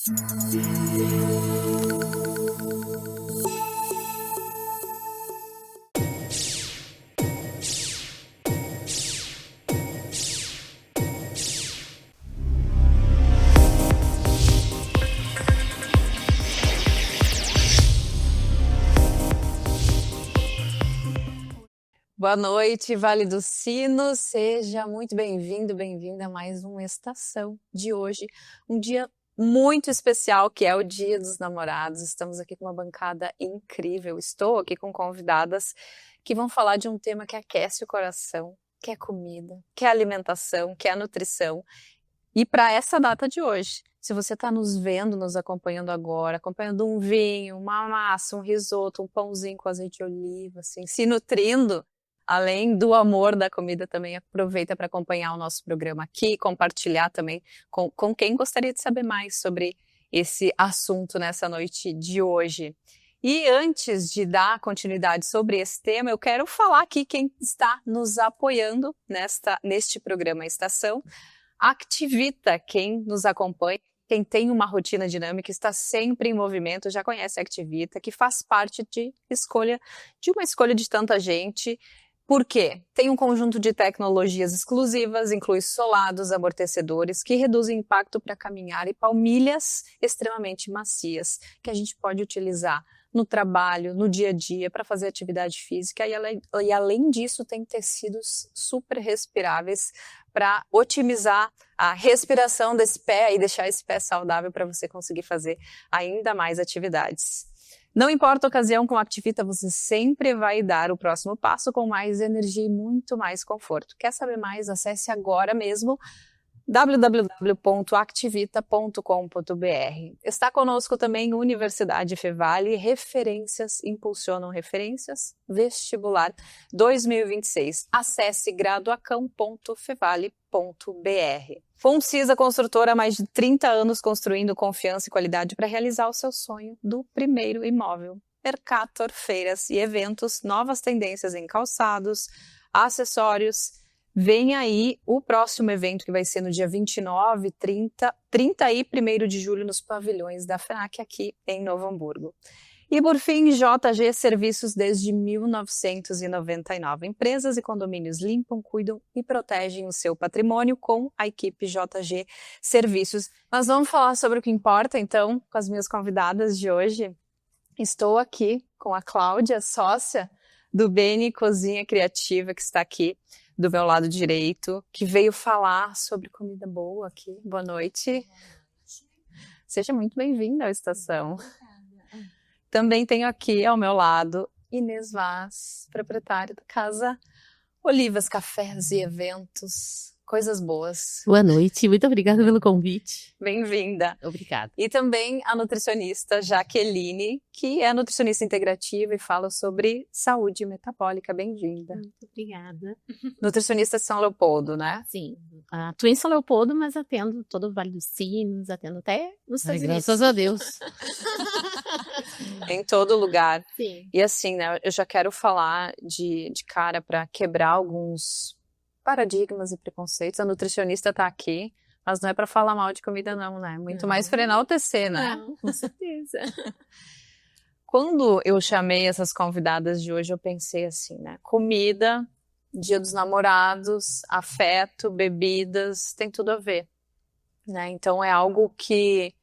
Boa noite, Vale dos Sinos, seja muito bem-vindo, bem-vinda a mais uma Estação de hoje, um dia muito especial que é o Dia dos Namorados. Estamos aqui com uma bancada incrível, estou aqui com convidadas que vão falar de um tema que aquece o coração, que é comida, que é alimentação, que é nutrição. E para essa data de hoje, se você está nos vendo, nos acompanhando agora, acompanhando um vinho, uma massa, um risoto, um pãozinho com azeite de oliva, assim, se nutrindo, além do amor da comida, também aproveita para acompanhar o nosso programa aqui, compartilhar também com quem gostaria de saber mais sobre esse assunto nessa noite de hoje. E antes de dar continuidade sobre esse tema, eu quero falar aqui quem está nos apoiando neste programa Estação. Activita, quem nos acompanha, quem tem uma rotina dinâmica, está sempre em movimento, já conhece a Activita, que faz parte de uma escolha de tanta gente. Por quê? Tem um conjunto de tecnologias exclusivas, inclui solados, amortecedores, que reduzem o impacto para caminhar e palmilhas extremamente macias, que a gente pode utilizar no trabalho, no dia a dia, para fazer atividade física. E além disso, tem tecidos super respiráveis para otimizar a respiração desse pé e deixar esse pé saudável para você conseguir fazer ainda mais atividades. Não importa a ocasião, com a Activita você sempre vai dar o próximo passo com mais energia e muito mais conforto. Quer saber mais? Acesse agora mesmo www.activita.com.br. Está conosco também Universidade Fevale, referências impulsionam referências, vestibular 2026. Acesse graduacão.fevale.br. Concisa Construtora, há mais de 30 anos construindo confiança e qualidade para realizar o seu sonho do primeiro imóvel. Mercator, feiras e eventos, novas tendências em calçados, acessórios. Vem aí o próximo evento, que vai ser no dia 29, 30 e 1º de julho nos pavilhões da FENAC aqui em Novo Hamburgo. E por fim, JG Serviços desde 1999. Empresas e condomínios limpam, cuidam e protegem o seu patrimônio com a equipe JG Serviços. Mas vamos falar sobre o que importa, então, com as minhas convidadas de hoje. Estou aqui com a Cláudia, sócia do Beni Cozinha Criativa, que está aqui do meu lado direito, que veio falar sobre comida boa aqui. Boa noite. Seja muito bem-vinda à Estação. Também tenho aqui ao meu lado Inês Vaz, proprietária da Casa Olivas, Cafés e Eventos. Coisas boas. Boa noite, muito obrigada pelo convite. Bem-vinda. Obrigada. E também a nutricionista Jaqueline, que é nutricionista integrativa e fala sobre saúde metabólica. Bem-vinda. Muito obrigada. Nutricionista de São Leopoldo, né? Sim, atuo em São Leopoldo, mas atendo todo o Vale dos Sinos, atendo até nos Estados Unidos. Graças a Deus. Em todo lugar. Sim. E assim, né, eu já quero falar de cara para quebrar alguns paradigmas e preconceitos. A nutricionista está aqui, mas não é para falar mal de comida não, né? Muito mais para enaltecer, né? Não, com certeza. Quando eu chamei essas convidadas de hoje, eu pensei assim, né? Comida, Dia dos Namorados, afeto, bebidas, tem tudo a ver, né? Então é algo que,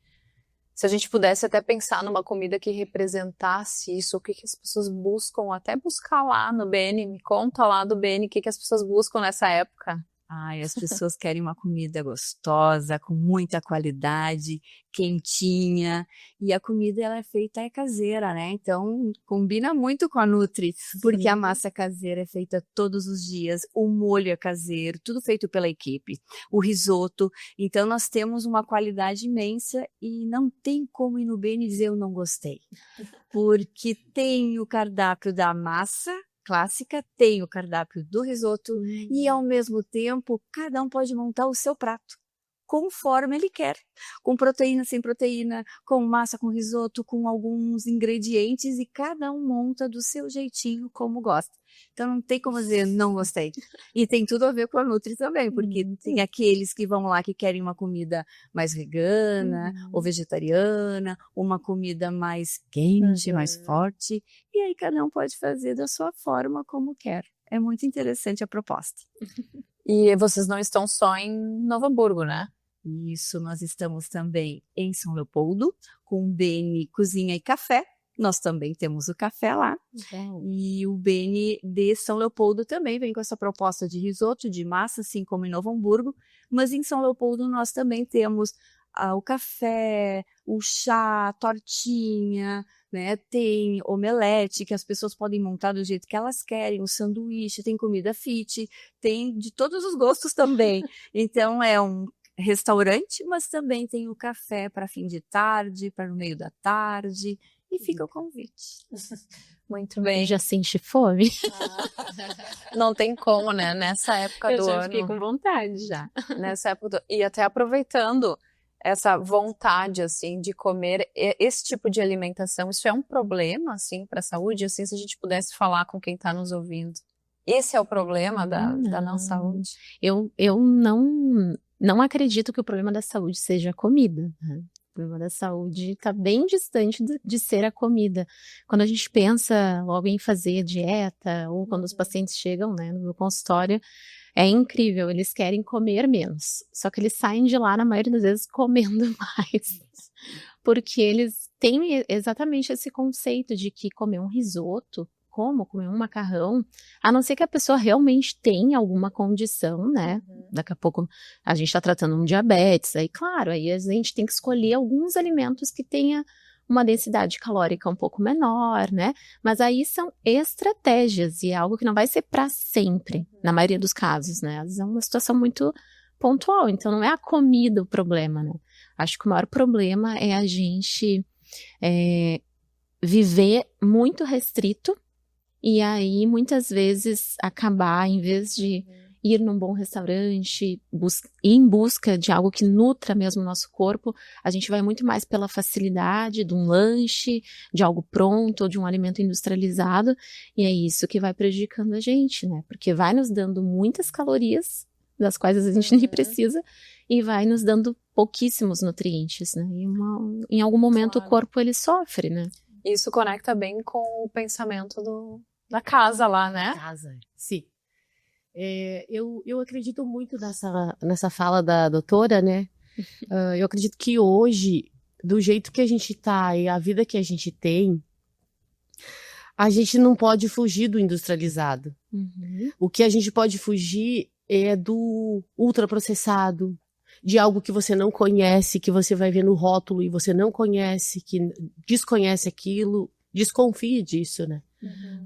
se a gente pudesse até pensar numa comida que representasse isso, o que as pessoas buscam, até buscar lá no Beni, me conta lá do Beni, o que as pessoas buscam nessa época? Ai, as pessoas querem uma comida gostosa, com muita qualidade, quentinha, e a comida ela é feita caseira, né? Então combina muito com a Nutri, porque a massa caseira é feita todos os dias, o molho é caseiro, tudo feito pela equipe, o risoto. Então nós temos uma qualidade imensa e não tem como ir no Beni dizer eu não gostei, porque tem o cardápio da massa clássica, tem o cardápio do risoto e ao mesmo tempo cada um pode montar o seu prato conforme ele quer, com proteína, sem proteína, com massa, com risoto, com alguns ingredientes, e cada um monta do seu jeitinho como gosta. Então não tem como dizer não gostei. E tem tudo a ver com a Nutri também, porque tem aqueles que vão lá que querem uma comida mais vegana ou vegetariana, uma comida mais quente, mais forte, e aí cada um pode fazer da sua forma como quer. É muito interessante a proposta. E vocês não estão só em Novo Hamburgo, né? Isso, nós estamos também em São Leopoldo, com o Beni Cozinha e Café. Nós também temos o café lá. E o Beni de São Leopoldo também vem com essa proposta de risoto, de massa, assim como em Novo Hamburgo. Mas em São Leopoldo nós também temos o café, o chá, tortinha, né? Tem omelete, que as pessoas podem montar do jeito que elas querem, o sanduíche, tem comida fit, tem de todos os gostos também. Então é um restaurante, mas também tem o café para fim de tarde, para no meio da tarde, e fica o convite. Muito bem. Já sente fome? Não tem como, né? Nessa época do Eu já ano. fiquei com vontade já. Nessa época e até aproveitando essa vontade, assim, de comer esse tipo de alimentação, isso é um problema, assim, para a saúde? Assim, se a gente pudesse falar com quem está nos ouvindo. Esse é o problema da não saúde? Eu não acredito que o problema da saúde seja a comida, né? O problema da saúde está bem distante de ser a comida. Quando a gente pensa logo em fazer dieta, ou quando os pacientes chegam, né, no meu consultório, é incrível, eles querem comer menos. Só que eles saem de lá, na maioria das vezes, comendo mais. Porque eles têm exatamente esse conceito de que comer um risoto, comer um macarrão, a não ser que a pessoa realmente tenha alguma condição, né? Daqui a pouco a gente está tratando um diabetes, aí claro, aí a gente tem que escolher alguns alimentos que tenha uma densidade calórica um pouco menor, né? Mas aí são estratégias e é algo que não vai ser para sempre, na maioria dos casos, né? Às vezes é uma situação muito pontual, então não é a comida o problema, né? Acho que o maior problema é a gente viver muito restrito e aí muitas vezes acabar, em vez de ir num bom restaurante, ir em busca de algo que nutra mesmo o nosso corpo, a gente vai muito mais pela facilidade de um lanche, de algo pronto, ou de um alimento industrializado, e é isso que vai prejudicando a gente, né? Porque vai nos dando muitas calorias, das quais a gente nem precisa, e vai nos dando pouquíssimos nutrientes, né? E em algum momento o corpo, ele sofre, né? Isso conecta bem com o pensamento da casa lá, né? Casa, sim. Eu acredito muito nessa fala da doutora, né? Eu acredito que hoje, do jeito que a gente tá e a vida que a gente tem, a gente não pode fugir do industrializado. O que a gente pode fugir é do ultraprocessado, de algo que você não conhece, que você vai ver no rótulo e você não conhece, que desconhece aquilo, desconfie disso, né?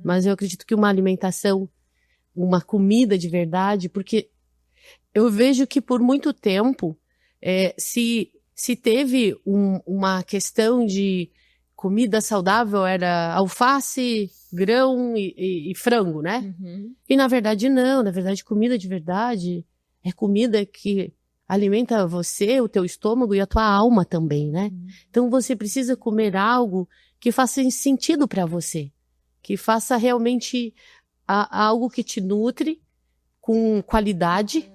Mas eu acredito que uma alimentação, uma comida de verdade, porque eu vejo que por muito tempo se teve uma questão de comida saudável, era alface, grão e frango, né? E na verdade não, na verdade comida de verdade é comida que alimenta você, o teu estômago e a tua alma também, né? Então você precisa comer algo que faça sentido para você, que faça realmente algo que te nutre com qualidade,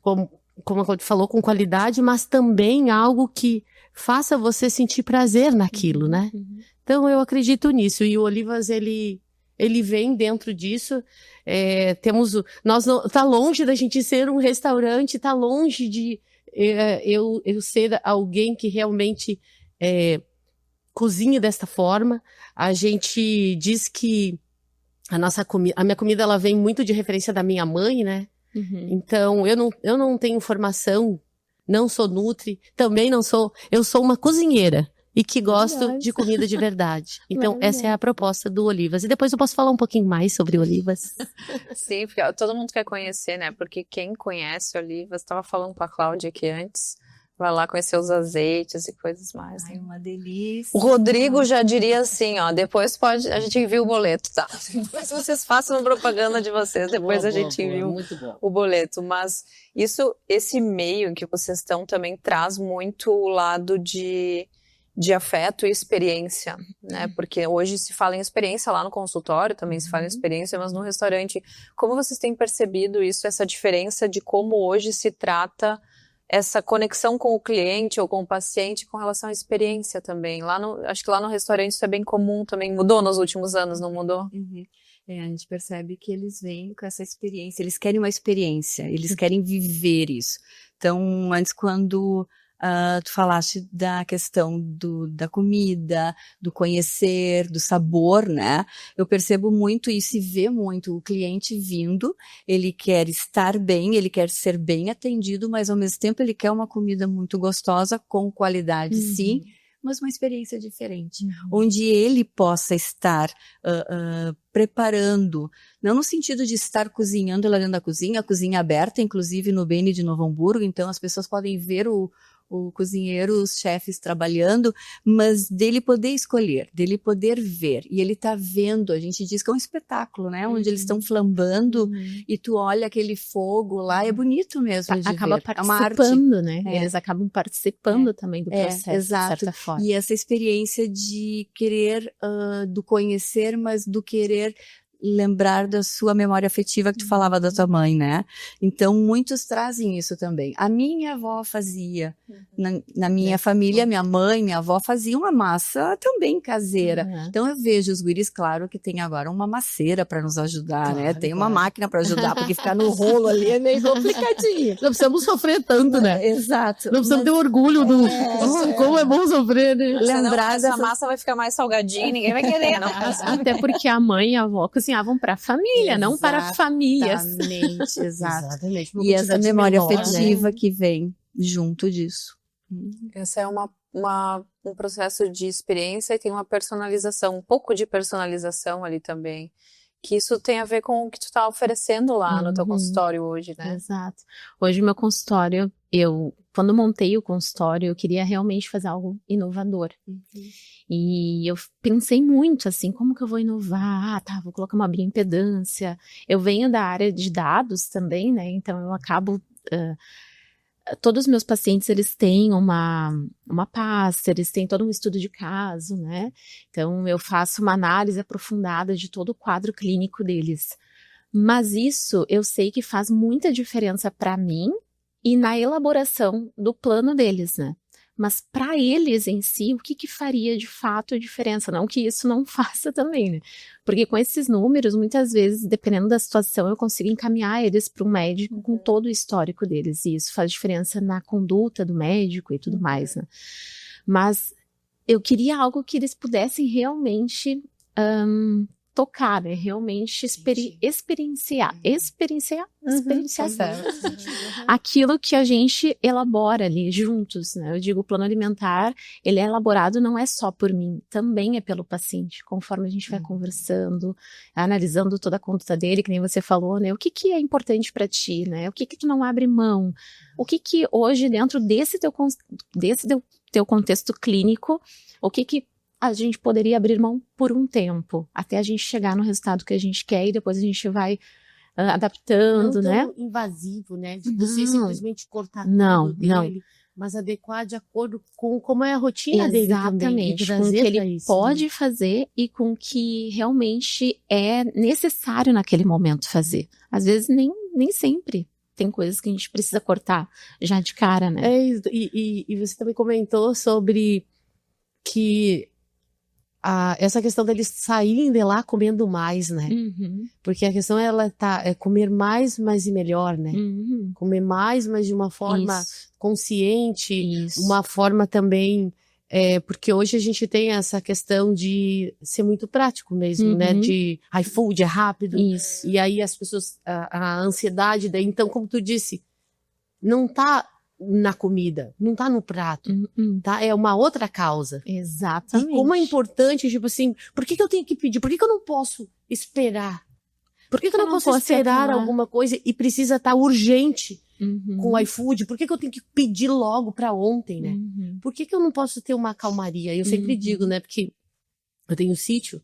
como a gente falou, com qualidade, mas também algo que faça você sentir prazer naquilo, né? Então eu acredito nisso, e o Olivas, ele vem dentro disso. Tá longe da gente ser um restaurante, tá longe de eu ser alguém que realmente cozinhe desta forma. A gente diz que a minha comida, ela vem muito de referência da minha mãe, né? Então, eu não tenho formação, não sou nutri, também não sou, eu sou uma cozinheira e que gosto de comida de verdade. Então, essa é a proposta do Olivas. E depois eu posso falar um pouquinho mais sobre Olivas. Sim, porque todo mundo quer conhecer, né? Porque quem conhece Olivas, estava falando com a Cláudia aqui antes, Vai lá conhecer os azeites e coisas mais. Ai, uma delícia. O Rodrigo já diria assim, ó, depois a gente envia o boleto, tá? Depois vocês façam a propaganda de vocês, depois a gente envia o boleto. Mas esse meio em que vocês estão também traz muito o lado de afeto e experiência, né? Porque hoje se fala em experiência lá no consultório, também se fala em experiência, mas no restaurante, como vocês têm percebido isso, essa diferença de como hoje se trata essa conexão com o cliente ou com o paciente com relação à experiência também? Acho que lá no restaurante isso é bem comum também. Mudou nos últimos anos, não mudou? Uhum. A gente percebe que eles vêm com essa experiência, eles querem uma experiência, eles querem viver isso. Então, antes quando tu falaste da questão da comida, do conhecer, do sabor, né? Eu percebo muito isso e vê muito o cliente vindo, ele quer estar bem, ele quer ser bem atendido, mas ao mesmo tempo ele quer uma comida muito gostosa, com qualidade, sim, mas uma experiência diferente, onde ele possa estar preparando, não no sentido de estar cozinhando lá dentro da cozinha, a cozinha aberta, inclusive no Bene de Novo Hamburgo, então as pessoas podem ver o cozinheiro, os chefes trabalhando, mas dele poder escolher, dele poder ver. E ele tá vendo, a gente diz que é um espetáculo, né? Onde eles estão flambando e tu olha aquele fogo lá, é bonito mesmo de Acaba ver. participando, né? É. Eles acabam participando também do processo, exato. de certa forma. E essa experiência de querer, do conhecer, mas do querer lembrar da sua memória afetiva que tu falava da tua mãe, né? Então, muitos trazem isso também. A minha avó fazia, na minha família, minha mãe, minha avó faziam uma massa também caseira. Então, eu vejo os guris, claro que tem agora uma maceira para nos ajudar, né? Tem uma máquina para ajudar, porque ficar no rolo ali é meio complicadinho. Não precisamos sofrer tanto, né? Exato. Não precisamos ter orgulho do como é bom sofrer, né? Lembrar essa massa vai ficar mais salgadinha, ninguém vai querer, não. Até porque a mãe e a avó cozinhavam para a família, não para famílias. Exatamente, exato. Exatamente. E essa memória afetiva que vem junto disso. Essa é um processo de experiência e tem uma personalização, um pouco de personalização ali também. Que isso tem a ver com o que tu está oferecendo lá no teu consultório hoje, né? Exato. Hoje, meu consultório, quando montei o consultório, eu queria realmente fazer algo inovador. E eu pensei muito, assim, como que eu vou inovar? Vou colocar uma bioimpedância. Eu venho da área de dados também, né? Então, eu acabo... todos os meus pacientes, eles têm uma pasta, eles têm todo um estudo de caso, né? Então, eu faço uma análise aprofundada de todo o quadro clínico deles. Mas isso, eu sei que faz muita diferença para mim e na elaboração do plano deles, né? Mas para eles em si, o que faria de fato a diferença? Não que isso não faça também, né? Porque com esses números, muitas vezes, dependendo da situação, eu consigo encaminhar eles para um médico com todo o histórico deles. E isso faz diferença na conduta do médico e tudo mais, né? Mas eu queria algo que eles pudessem realmente tocar, né? Realmente experienciar aquilo que a gente elabora ali juntos, né? Eu digo, o plano alimentar, ele é elaborado não é só por mim, também é pelo paciente, conforme a gente vai conversando, analisando toda a conduta dele, que nem você falou, né? O que é importante para ti, né? O que tu não abre mão? O que hoje, dentro desse teu contexto clínico, o que a gente poderia abrir mão por um tempo, até a gente chegar no resultado que a gente quer e depois a gente vai adaptando, não né? Tão invasivo, né? De você simplesmente cortar não, tudo dele, mas adequar de acordo com como é a rotina dele também. Exatamente, com o que ele pode fazer e com o que realmente é necessário naquele momento fazer. Às vezes nem sempre. Tem coisas que a gente precisa cortar já de cara, né? E você também comentou sobre que essa questão deles saírem de lá comendo mais, né? Porque a questão é comer mais, mas e melhor, né? Comer mais, mas de uma forma consciente, uma forma também, porque hoje a gente tem essa questão de ser muito prático mesmo, né? De iFood, é rápido. E aí as pessoas, a ansiedade, daí, então, como tu disse, não tá na comida, não tá no prato, tá? É uma outra causa. Exatamente. E como é importante, tipo assim, por que eu tenho que pedir? Por que eu não posso esperar? Por que eu não posso esperar alguma coisa e precisa estar urgente? com o iFood? Por que que eu tenho que pedir logo para ontem, né? Uhum. Por que que eu não posso ter uma calmaria? Eu sempre digo, né? Porque eu tenho um sítio,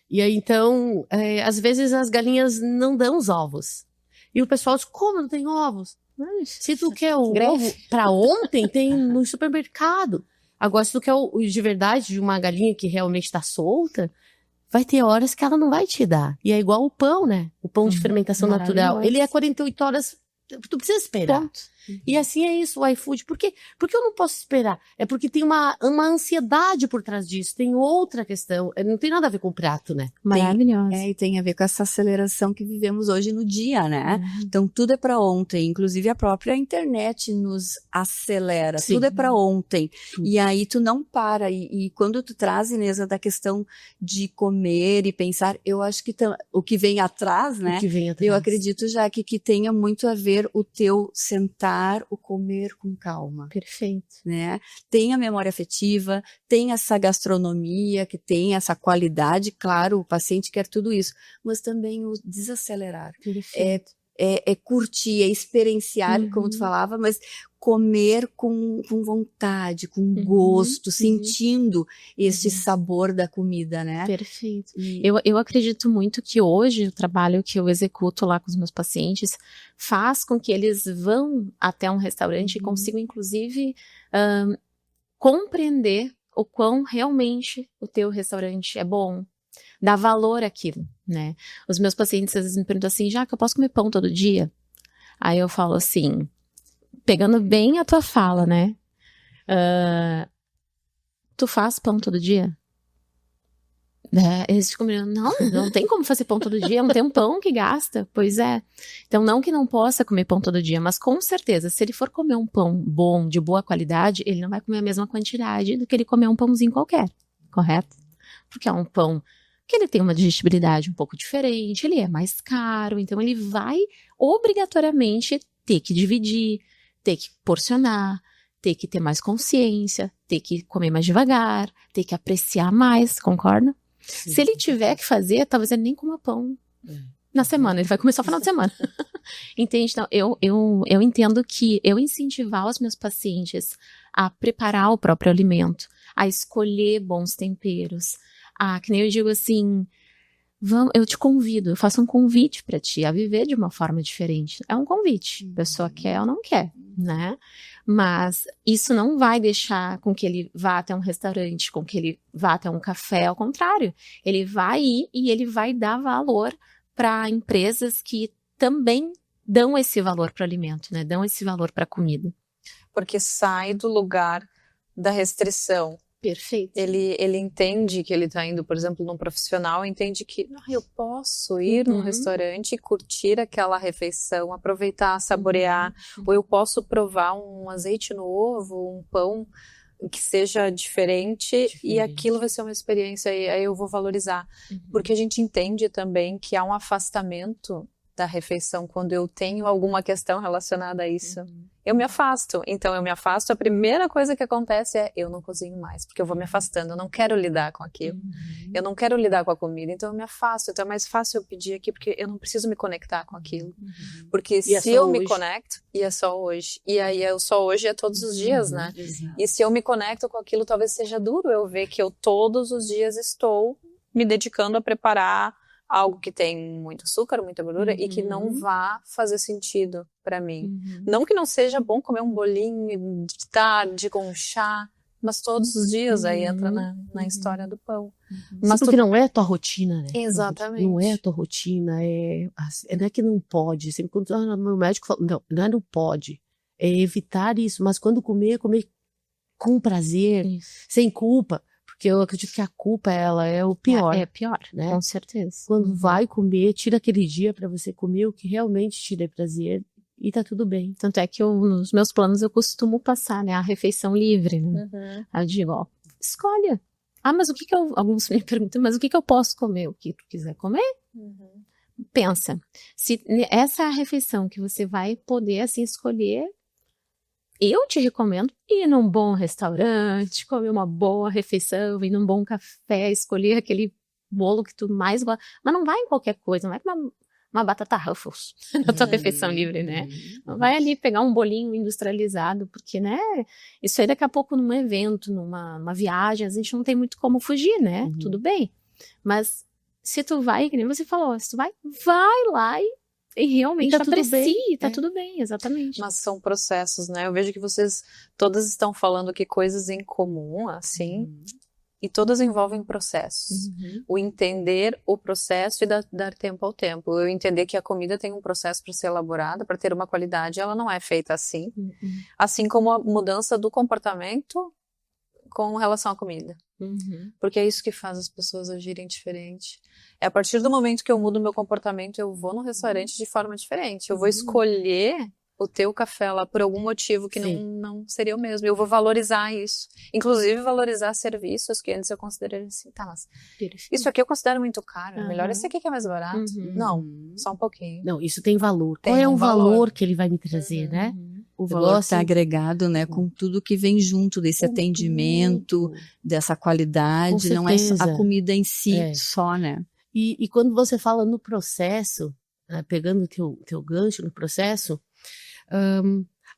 e aí então, às vezes as galinhas não dão os ovos. E o pessoal diz, como não tem ovos? Se tu quer o ovo para ontem, tem no supermercado. Agora, se tu quer o de verdade, de uma galinha que realmente está solta, vai ter horas que ela não vai te dar. E é igual o pão, né? O pão de fermentação natural. Ele é 48 horas, tu precisa esperar. Ponto. E assim é isso, o iFood. Por que eu não posso esperar? É porque tem uma ansiedade por trás disso. Tem outra questão. Não tem nada a ver com o prato, né? Maravilhosa. E tem a ver com essa aceleração que vivemos hoje no dia, né? Então, tudo é para ontem. Inclusive, a própria internet nos acelera. Sim. Tudo é para ontem. E aí, tu não para. E quando tu traz, Inês, da questão de comer e pensar, eu acho que o que vem atrás, né? O que vem atrás. Eu acredito, já que tenha muito a ver o teu sentar, o comer com calma. Perfeito. Né? Tem a memória afetiva, tem essa gastronomia, que tem essa qualidade, claro, o paciente quer tudo isso, mas também o desacelerar. Perfeito. É curtir, é experienciar, como tu falava, mas comer com vontade, com gosto, sentindo este sabor da comida, né? Perfeito. Eu acredito muito que hoje o trabalho que eu executo lá com os meus pacientes faz com que eles vão até um restaurante e consigam, inclusive, compreender o quão realmente o teu restaurante é bom, dar valor àquilo, né? Os meus pacientes às vezes me perguntam assim, já que eu posso comer pão todo dia? Aí eu falo assim, pegando bem a tua fala, né? Tu faz pão todo dia? Eles ficam me olhando, não tem como fazer pão todo dia, não tem um pão que gasta. Pois é. Então, não que não possa comer pão todo dia, mas com certeza, se ele for comer um pão bom, de boa qualidade, ele não vai comer a mesma quantidade do que ele comer um pãozinho qualquer, correto? Porque é um pão que ele tem uma digestibilidade um pouco diferente, ele é mais caro, então ele vai obrigatoriamente ter que dividir, ter que porcionar, ter que ter mais consciência, ter que comer mais devagar, ter que apreciar mais, concorda? Sim. Se ele tiver que fazer, talvez ele nem coma pão na semana, ele vai comer só no final de semana. Entende? Então, eu entendo que eu incentivar os meus pacientes a preparar o próprio alimento, a escolher bons temperos, que nem eu digo assim, eu te convido, eu faço um convite para ti a viver de uma forma diferente. É um convite, a pessoa quer ou não quer, né? Mas isso não vai deixar com que ele vá até um restaurante, com que ele vá até um café, ao contrário. Ele vai ir e ele vai dar valor para empresas que também dão esse valor para o alimento, né? Dão esse valor para a comida. Porque sai do lugar da restrição. Perfeito. Ele entende que ele está indo, por exemplo, num profissional, entende que eu posso ir num restaurante e curtir aquela refeição, aproveitar, saborear, ou eu posso provar um azeite novo, um pão que seja diferente. E aquilo vai ser uma experiência e aí eu vou valorizar. Porque a gente entende também que há um afastamento da refeição quando eu tenho alguma questão relacionada a isso. Eu me afasto. Então eu me afasto, a primeira coisa que acontece é eu não cozinho mais, porque eu vou me afastando, eu não quero lidar com aquilo. Eu não quero lidar com a comida, então eu me afasto. Então é mais fácil eu pedir aqui, porque eu não preciso me conectar com aquilo. Porque se eu me conecto, e é só hoje. E aí o só hoje é todos os dias, né? E se eu me conecto com aquilo, talvez seja duro eu ver que eu todos os dias estou me dedicando a preparar algo que tem muito açúcar, muita gordura e que não vá fazer sentido para mim. Não que não seja bom comer um bolinho de tarde com um chá, mas todos os dias aí entra na história do pão. Mas porque não é a tua rotina, né? Exatamente. Não é a tua rotina, não é que não pode. Sempre quando meu médico fala, não pode. É evitar isso, mas quando comer com prazer, sem culpa. Porque eu acredito que a culpa, ela é o pior. É pior, né? Com certeza. Quando vai comer, tira aquele dia para você comer o que realmente te dê prazer e tá tudo bem. Tanto é que nos meus planos eu costumo passar, né, a refeição livre, né? Aí eu digo, escolha. Mas o que alguns me perguntam, mas o que eu posso comer? O que tu quiser comer? Pensa, se essa refeição que você vai poder, assim, escolher, eu te recomendo ir num bom restaurante, comer uma boa refeição, ir num bom café, escolher aquele bolo que tu mais gosta. Mas não vai em qualquer coisa, não vai comer uma batata Ruffles na tua refeição livre, né? Não vai ali pegar um bolinho industrializado, porque, né? Isso aí daqui a pouco num evento, numa viagem, a gente não tem muito como fugir, né? Tudo bem. Mas se tu vai, que nem você falou, se tu vai lá e realmente tá tudo aprecie, bem, tá tudo bem, exatamente. Mas são processos, né? Eu vejo que vocês todas estão falando que coisas em comum, assim, e todas envolvem processos. O entender o processo e dar tempo ao tempo. Eu entender que a comida tem um processo para ser elaborada, para ter uma qualidade, ela não é feita assim. Assim como a mudança do comportamento com relação à comida. Porque é isso que faz as pessoas agirem diferente. É a partir do momento que eu mudo meu comportamento, eu vou no restaurante de forma diferente. Eu vou escolher o teu café lá por algum motivo que não seria o mesmo. Eu vou valorizar isso. Inclusive valorizar serviços que antes eu consideraria assim, tá, mas isso aqui eu considero muito caro. Melhor esse aqui que é mais barato. Não, só um pouquinho. Não, isso tem valor. Tem Qual é um o valor valor que ele vai me trazer, né? O valor gosto- está agregado, né, com tudo que vem junto desse atendimento, dessa qualidade, Com não é só certeza. a comida em si É. só, né? E quando você fala no processo, pegando o teu gancho no processo,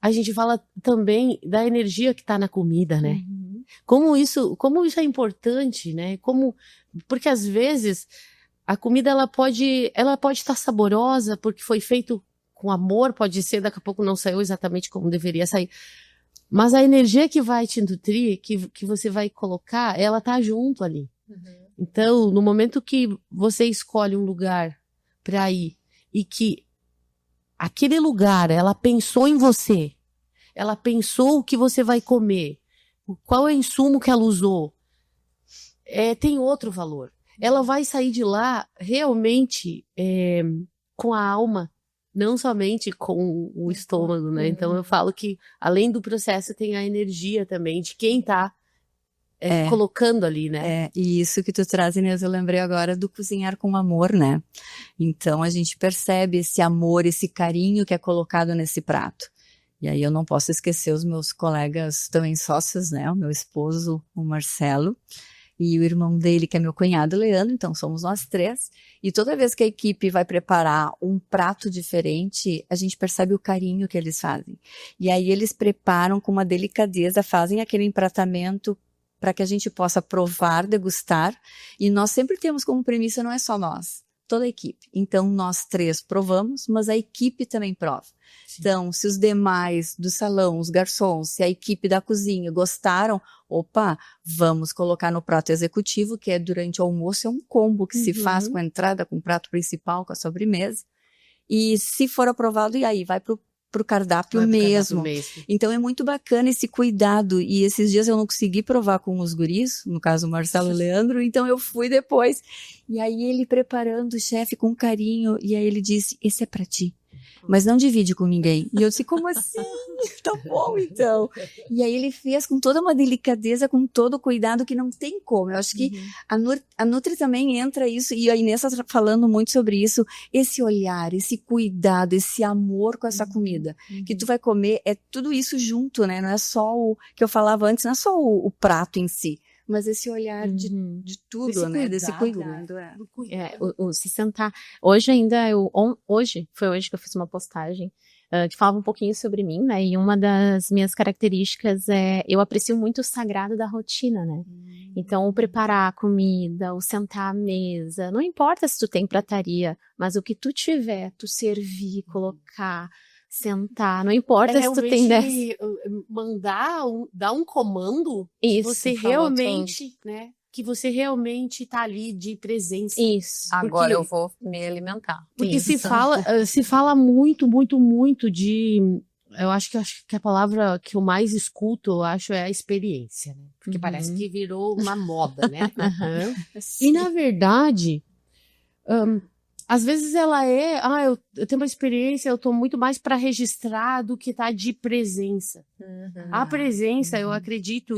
a gente fala também da energia que está na comida, né? Como isso é importante, né? Porque às vezes a comida ela pode estar saborosa porque foi feito com amor, pode ser daqui a pouco não saiu exatamente como deveria sair. Mas a energia que vai te nutrir, que você vai colocar, ela tá junto ali. Então, no momento que você escolhe um lugar para ir e que aquele lugar, ela pensou em você, ela pensou o que você vai comer, qual é o insumo que ela usou, tem outro valor. Ela vai sair de lá realmente com a alma, não somente com o estômago, né? Então eu falo que além do processo tem a energia também de quem tá colocando ali, né? E isso que tu traz, Inês, eu lembrei agora do cozinhar com amor, né? Então a gente percebe esse amor, esse carinho que é colocado nesse prato. E aí eu não posso esquecer os meus colegas também sócios, né? O meu esposo, o Marcelo, e o irmão dele, que é meu cunhado, Leandro, então somos nós três. E toda vez que a equipe vai preparar um prato diferente, a gente percebe o carinho que eles fazem. E aí eles preparam com uma delicadeza, fazem aquele empratamento para que a gente possa provar, degustar. E nós sempre temos como premissa, não é só nós, toda a equipe. Então nós três provamos, mas a equipe também prova. Então, se os demais do salão, os garçons, se a equipe da cozinha gostaram, opa, vamos colocar no prato executivo, que é durante o almoço, é um combo que se faz com a entrada, com o prato principal, com a sobremesa. E se for aprovado, e aí vai pro cardápio mesmo. Então é muito bacana esse cuidado. E esses dias eu não consegui provar com os guris, no caso o Marcelo e o Leandro, então eu fui depois. E aí ele preparando o chefe com carinho, e aí ele disse, esse é pra ti. Mas não divide com ninguém. E eu disse, como assim? Tá bom, então. E aí ele fez com toda uma delicadeza, com todo o cuidado que não tem como. Eu acho que a Nutri também entra isso, e a Inês está falando muito sobre isso, esse olhar, esse cuidado, esse amor com essa comida. Que tu vai comer, é tudo isso junto, né? Não é só o que eu falava antes, não é só o prato em si. Mas esse olhar de tudo, Desse né? Desse cuidado, cuidado. Se sentar. Hoje ainda, foi hoje que eu fiz uma postagem que falava um pouquinho sobre mim, né? E uma das minhas características eu aprecio muito o sagrado da rotina, né? Então, o preparar a comida, o sentar à mesa, não importa se tu tem prataria, mas o que tu tiver, tu servir, colocar, sentar, não importa se tu tem dar um comando que você realmente, né? Que você realmente tá ali de presença. Isso. Agora eu vou me alimentar. Porque se fala muito, muito, muito de... Eu acho que a palavra que eu mais escuto, eu acho, é a experiência, né? Porque parece que virou uma moda, né? E, na verdade, às vezes ela eu tenho uma experiência, eu tô muito mais para registrar do que tá de presença. A presença, eu acredito,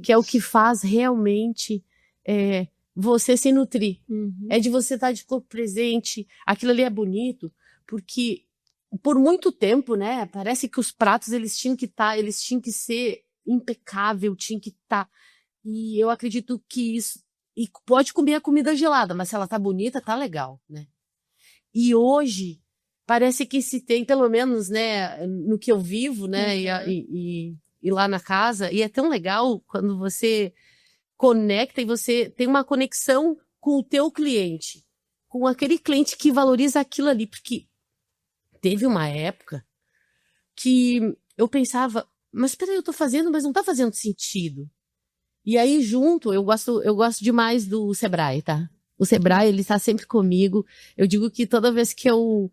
que é o que faz realmente você se nutrir. É de você estar de corpo presente, aquilo ali é bonito, porque por muito tempo, né, parece que os pratos eles tinham que ser impecável, tinham que estar. E eu acredito que isso, e pode comer a comida gelada, mas se ela tá bonita, tá legal, né? E hoje, parece que se tem, pelo menos, né, no que eu vivo, né, e lá na casa, e é tão legal quando você conecta e você tem uma conexão com o teu cliente, com aquele cliente que valoriza aquilo ali, porque teve uma época que eu pensava, mas peraí, eu tô fazendo, mas não tá fazendo sentido. E aí, junto, eu gosto demais do Sebrae, tá? O Sebrae, ele tá sempre comigo. Eu digo que toda vez que eu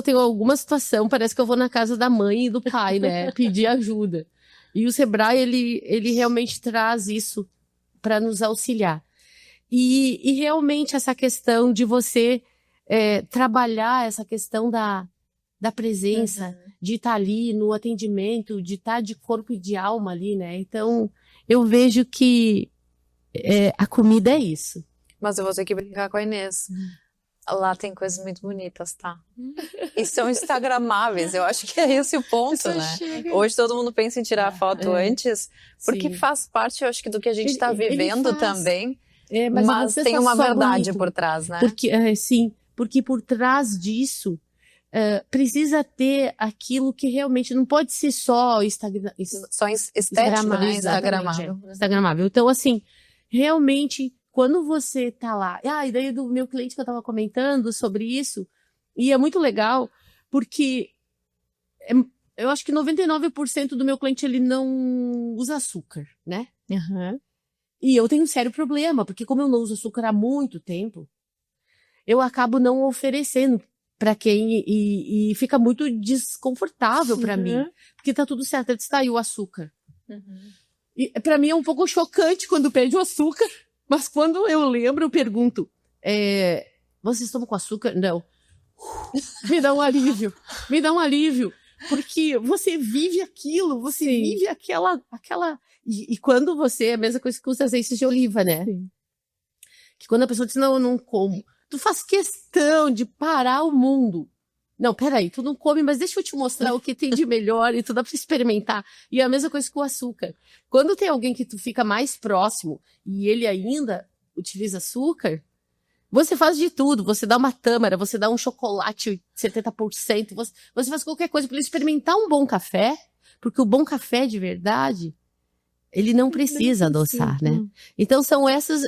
tenho alguma situação, parece que eu vou na casa da mãe e do pai, né? Pedir ajuda. E o Sebrae, ele realmente traz isso para nos auxiliar. E realmente essa questão de você trabalhar essa questão da presença, de estar ali no atendimento, de estar de corpo e de alma ali, né? Então, eu vejo que a comida é isso. Mas eu vou ter que brincar com a Inês. Lá tem coisas muito bonitas, tá? E são instagramáveis. Eu acho que é esse o ponto, né? Hoje todo mundo pensa em tirar foto antes, porque faz parte, eu acho que do que a gente está vivendo também. Mas tem uma verdade por trás, né? Porque por trás disso precisa ter aquilo que realmente não pode ser só só estético, né? Instagramável. Então, assim, realmente, quando você tá lá... e daí do meu cliente que eu tava comentando sobre isso, e é muito legal, porque eu acho que 99% do meu cliente, ele não usa açúcar, né? E eu tenho um sério problema, porque como eu não uso açúcar há muito tempo, eu acabo não oferecendo para quem e fica muito desconfortável para mim, porque tá tudo certo, ele está aí o açúcar. E para mim é um pouco chocante quando pede o açúcar, mas quando eu lembro, eu pergunto, vocês tomam com açúcar? Não. Me dá um alívio, porque você vive aquilo, você vive aquela e quando você, é a mesma coisa que os azeites de oliva, né? Que quando a pessoa diz, não, eu não como, tu faz questão de parar o mundo. Não, peraí, tu não come, mas deixa eu te mostrar o que tem de melhor e tu dá pra experimentar. E é a mesma coisa com o açúcar. Quando tem alguém que tu fica mais próximo e ele ainda utiliza açúcar, você faz de tudo. Você dá uma tâmara, você dá um chocolate 70%, você faz qualquer coisa para ele experimentar um bom café, porque o bom café de verdade, ele não precisa adoçar, né? Então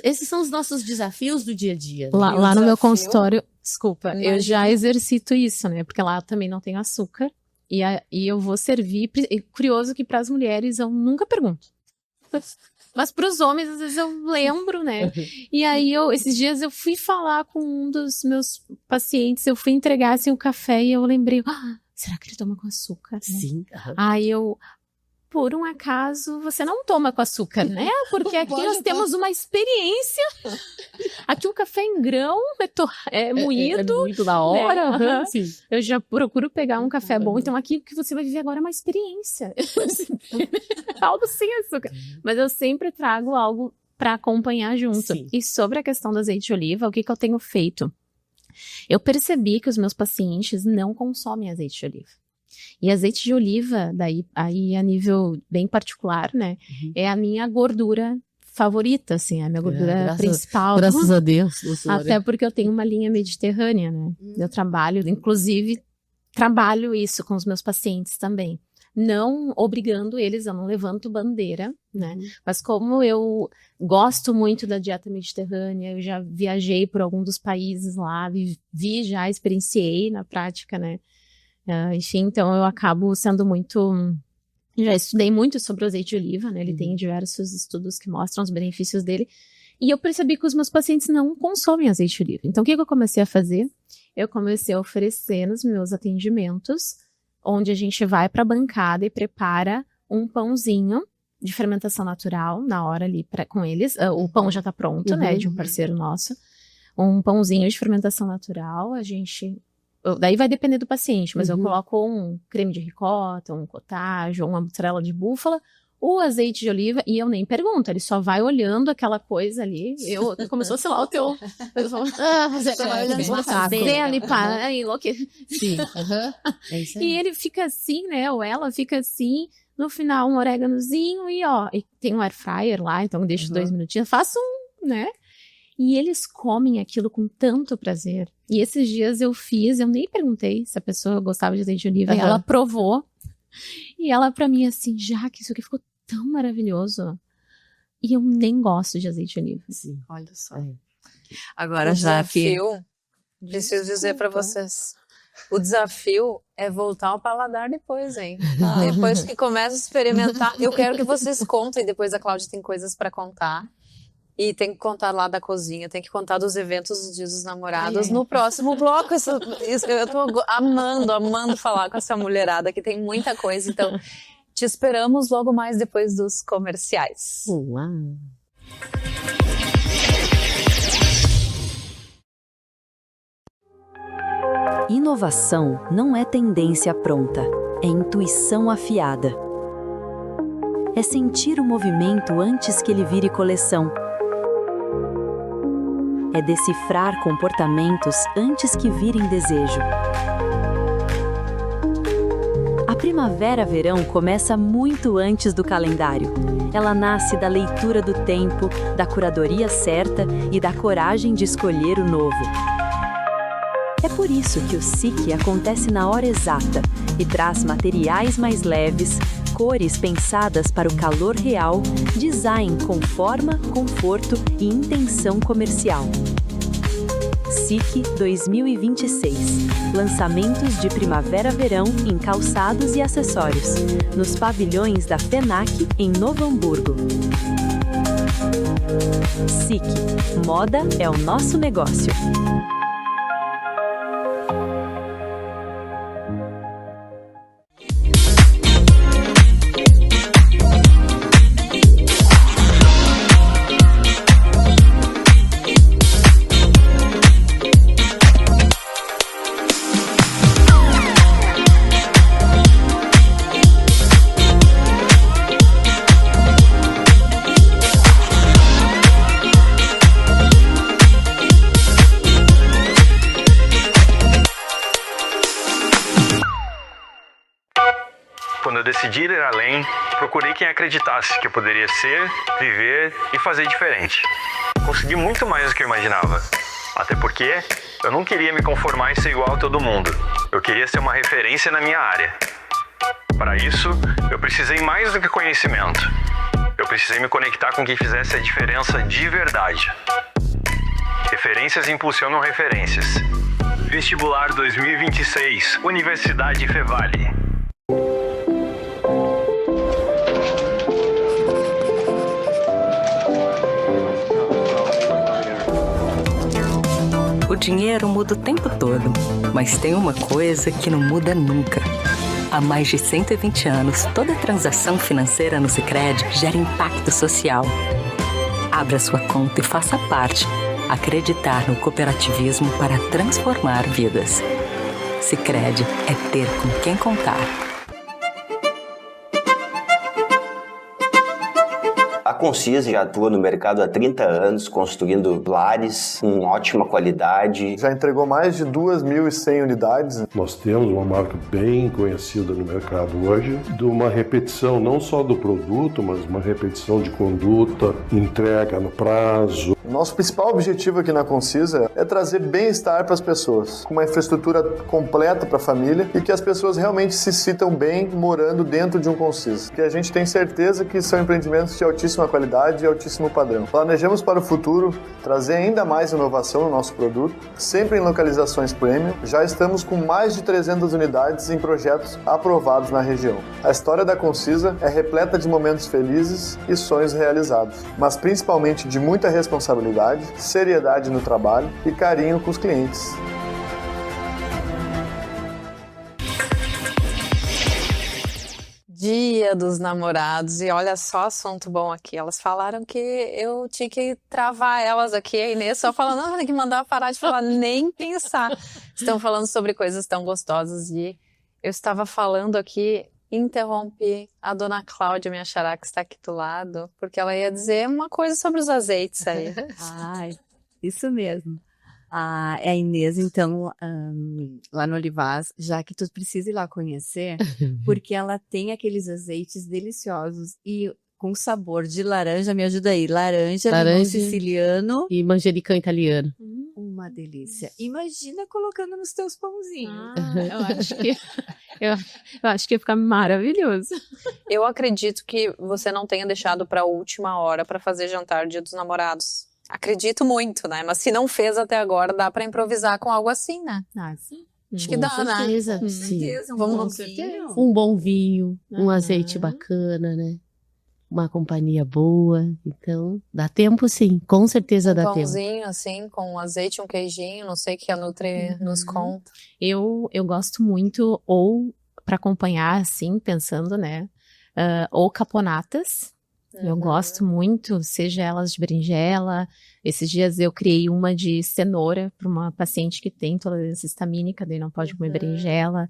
esses são os nossos desafios do dia a dia. Né? Lá no meu consultório, desculpa, eu já exercito isso, né? Porque lá eu também não tenho açúcar e eu vou servir. Curioso que para as mulheres eu nunca pergunto. Mas para os homens, às vezes eu lembro, né? E aí, esses dias eu fui falar com um dos meus pacientes, eu fui entregar assim, o café e eu lembrei, será que ele toma com açúcar? Né? Sim. Aí por um acaso, você não toma com açúcar, né? Porque aqui nós temos uma experiência. Aqui o café em grão é moído. É muito da hora. Né? Sim. Eu já procuro pegar um café bom. Então aqui o que você vai viver agora é uma experiência. Algo sem açúcar. Mas eu sempre trago algo para acompanhar junto. Sim. E sobre a questão do azeite de oliva, o que eu tenho feito? Eu percebi que os meus pacientes não consomem azeite de oliva. E azeite de oliva, daí aí a nível bem particular, né? É a minha gordura favorita, assim, a minha gordura principal. Graças a Deus. Até porque eu tenho uma linha mediterrânea, né? Eu inclusive, trabalho isso com os meus pacientes também. Não obrigando eles, eu não levanto bandeira, né? Mas como eu gosto muito da dieta mediterrânea, eu já viajei por algum dos países lá, já experienciei na prática, né? Enfim, então eu acabo sendo muito... Já estudei muito sobre o azeite de oliva, né? Ele tem diversos estudos que mostram os benefícios dele. E eu percebi que os meus pacientes não consomem azeite de oliva. Então, o que eu comecei a fazer? Eu comecei a oferecer nos meus atendimentos, onde a gente vai para a bancada e prepara um pãozinho de fermentação natural na hora ali com eles. O pão já está pronto, né? De um parceiro nosso. Um pãozinho de fermentação natural, daí vai depender do paciente, mas eu coloco um creme de ricota, um cottage, ou uma mussarela de búfala, o azeite de oliva, e eu nem pergunto, ele só vai olhando aquela coisa ali, começou, sei lá, o teu... Você vai olhando só fazer ali, para enlouquecer. Sim, é isso aí. E ele fica assim, né, ou ela fica assim, no final um oréganozinho e tem um air fryer lá, então deixo 2 minutinhos, faço né? E eles comem aquilo com tanto prazer. E esses dias eu nem perguntei se a pessoa gostava de azeite de oliva. E ela provou. E ela pra mim assim, Jaque, isso aqui ficou tão maravilhoso. E eu nem gosto de azeite de oliva. Sim. Olha só. Agora, O Jaque, desafio, preciso dizer para vocês, o desafio é voltar ao paladar depois, hein? Depois que começa a experimentar, eu quero que vocês contem, depois a Cláudia tem coisas para contar. E tem que contar lá da cozinha, tem que contar dos eventos dos Dias dos Namorados no próximo bloco. Eu tô amando falar com essa mulherada que tem muita coisa. Então, te esperamos logo mais depois dos comerciais. Uau. Inovação não é tendência pronta, é intuição afiada. É sentir o movimento antes que ele vire coleção. É decifrar comportamentos antes que virem desejo. A primavera-verão começa muito antes do calendário. Ela nasce da leitura do tempo, da curadoria certa e da coragem de escolher o novo. É por isso que o SIC acontece na hora exata e traz materiais mais leves, cores pensadas para o calor real, design com forma, conforto e intenção comercial. SIC 2026. Lançamentos de primavera-verão em calçados e acessórios. Nos pavilhões da FENAC, em Novo Hamburgo. SIC. Moda é o nosso negócio. Quando eu decidi ir além, procurei quem acreditasse que eu poderia ser, viver e fazer diferente. Consegui muito mais do que eu imaginava. Até porque eu não queria me conformar e ser igual a todo mundo. Eu queria ser uma referência na minha área. Para isso, eu precisei mais do que conhecimento. Eu precisei me conectar com quem fizesse a diferença de verdade. Referências impulsionam referências. Vestibular 2026, Universidade Fevale. O dinheiro muda o tempo todo, mas tem uma coisa que não muda nunca. Há mais de 120 anos, toda transação financeira no Sicredi gera impacto social. Abra sua conta e faça parte. Acreditar no cooperativismo para transformar vidas. Sicredi é ter com quem contar. A Concisa já atua no mercado há 30 anos, construindo lares com ótima qualidade. Já entregou mais de 2.100 unidades. Nós temos uma marca bem conhecida no mercado hoje, de uma repetição não só do produto, mas uma repetição de conduta, entrega no prazo. Nosso principal objetivo aqui na Concisa é trazer bem-estar para as pessoas, com uma infraestrutura completa para a família e que as pessoas realmente se sintam bem morando dentro de um Concisa. Que a gente tem certeza que são empreendimentos de altíssima qualidade e altíssimo padrão. Planejamos para o futuro trazer ainda mais inovação no nosso produto, sempre em localizações premium. Já estamos com mais de 300 unidades em projetos aprovados na região. A história da Concisa é repleta de momentos felizes e sonhos realizados, mas principalmente de muita responsabilidade, seriedade no trabalho e carinho com os clientes. Dia dos Namorados, e olha só assunto bom aqui. Elas falaram que eu tinha que travar elas aqui, a Inês só falando, não, tem que mandar parar de falar, nem pensar. Estão falando sobre coisas tão gostosas e eu estava falando aqui, interrompi a dona Cláudia, minha xará, que está aqui do lado, porque ela ia dizer uma coisa sobre os azeites aí. Ai, isso mesmo. É a Inês, então, lá no Olivaz, já que tu precisa ir lá conhecer, porque ela tem aqueles azeites deliciosos. E com sabor de laranja, me ajuda aí. Laranja, limão siciliano. E manjericão italiano. Uma delícia. Imagina colocando nos teus pãozinhos. Eu acho que ia ficar maravilhoso. Eu acredito que você não tenha deixado para a última hora para fazer jantar Dia dos Namorados. Acredito muito, né? Mas se não fez até agora, dá para improvisar com algo assim, né? Sim. Acho que dá, certeza, né? sim. Vamos Um bom vinho, um azeite bacana, né? Uma companhia boa. Então, dá tempo sim, com certeza dá tempo. pãozinho assim, com um azeite, um queijinho, não sei o que a Nutri nos conta. Eu gosto muito, ou para acompanhar, assim, pensando, né? Ou caponatas. Eu gosto muito, seja elas de berinjela. Esses dias eu criei uma de cenoura para uma paciente que tem intolerância histamínica, daí não pode comer berinjela.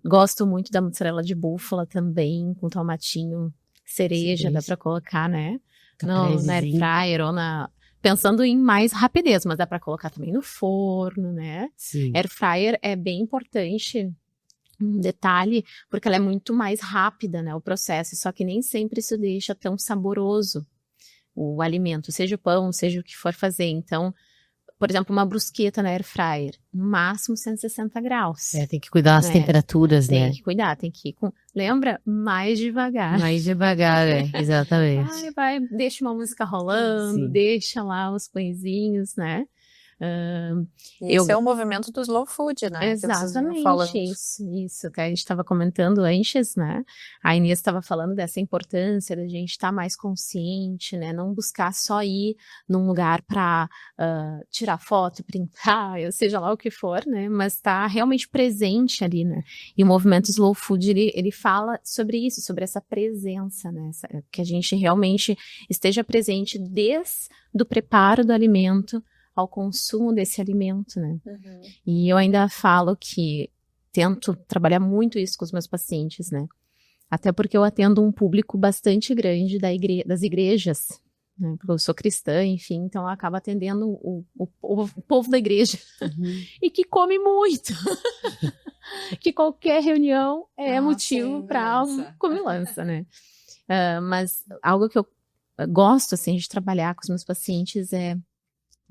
Gosto muito da mussarela de búfala também, com tomatinho cereja, dá para colocar, né? Na air fryer ou pensando em mais rapidez, mas dá para colocar também no forno, né? Sim. Air fryer é bem importante. Um detalhe, porque ela é muito mais rápida, né, o processo, só que nem sempre isso deixa tão saboroso o alimento, seja o pão, seja o que for fazer. Então, por exemplo, uma brusqueta na air fryer, no máximo 160 graus. Tem que cuidar das temperaturas, né? Tem que cuidar, tem que ir com... Lembra? Mais devagar. Mais devagar, exatamente. Deixa uma música rolando, deixa lá os pãezinhos, né? Esse é o movimento do slow food, né? Exatamente, isso que a gente estava comentando antes, né? A Inês estava falando dessa importância da gente estar mais consciente, né? Não buscar só ir num lugar para tirar foto, printar, seja lá o que for, né? Mas estar realmente presente ali, né? E o movimento slow food, ele fala sobre isso, sobre essa presença, né? Que a gente realmente esteja presente desde o preparo do alimento ao consumo desse alimento, né? E eu ainda falo que tento trabalhar muito isso com os meus pacientes, né? Até porque eu atendo um público bastante grande das igrejas, né? Porque eu sou cristã, enfim, então eu acabo atendendo o povo da igreja e que come muito. Que qualquer reunião é motivo para comilança, né? Mas algo que eu gosto, assim, de trabalhar com os meus pacientes é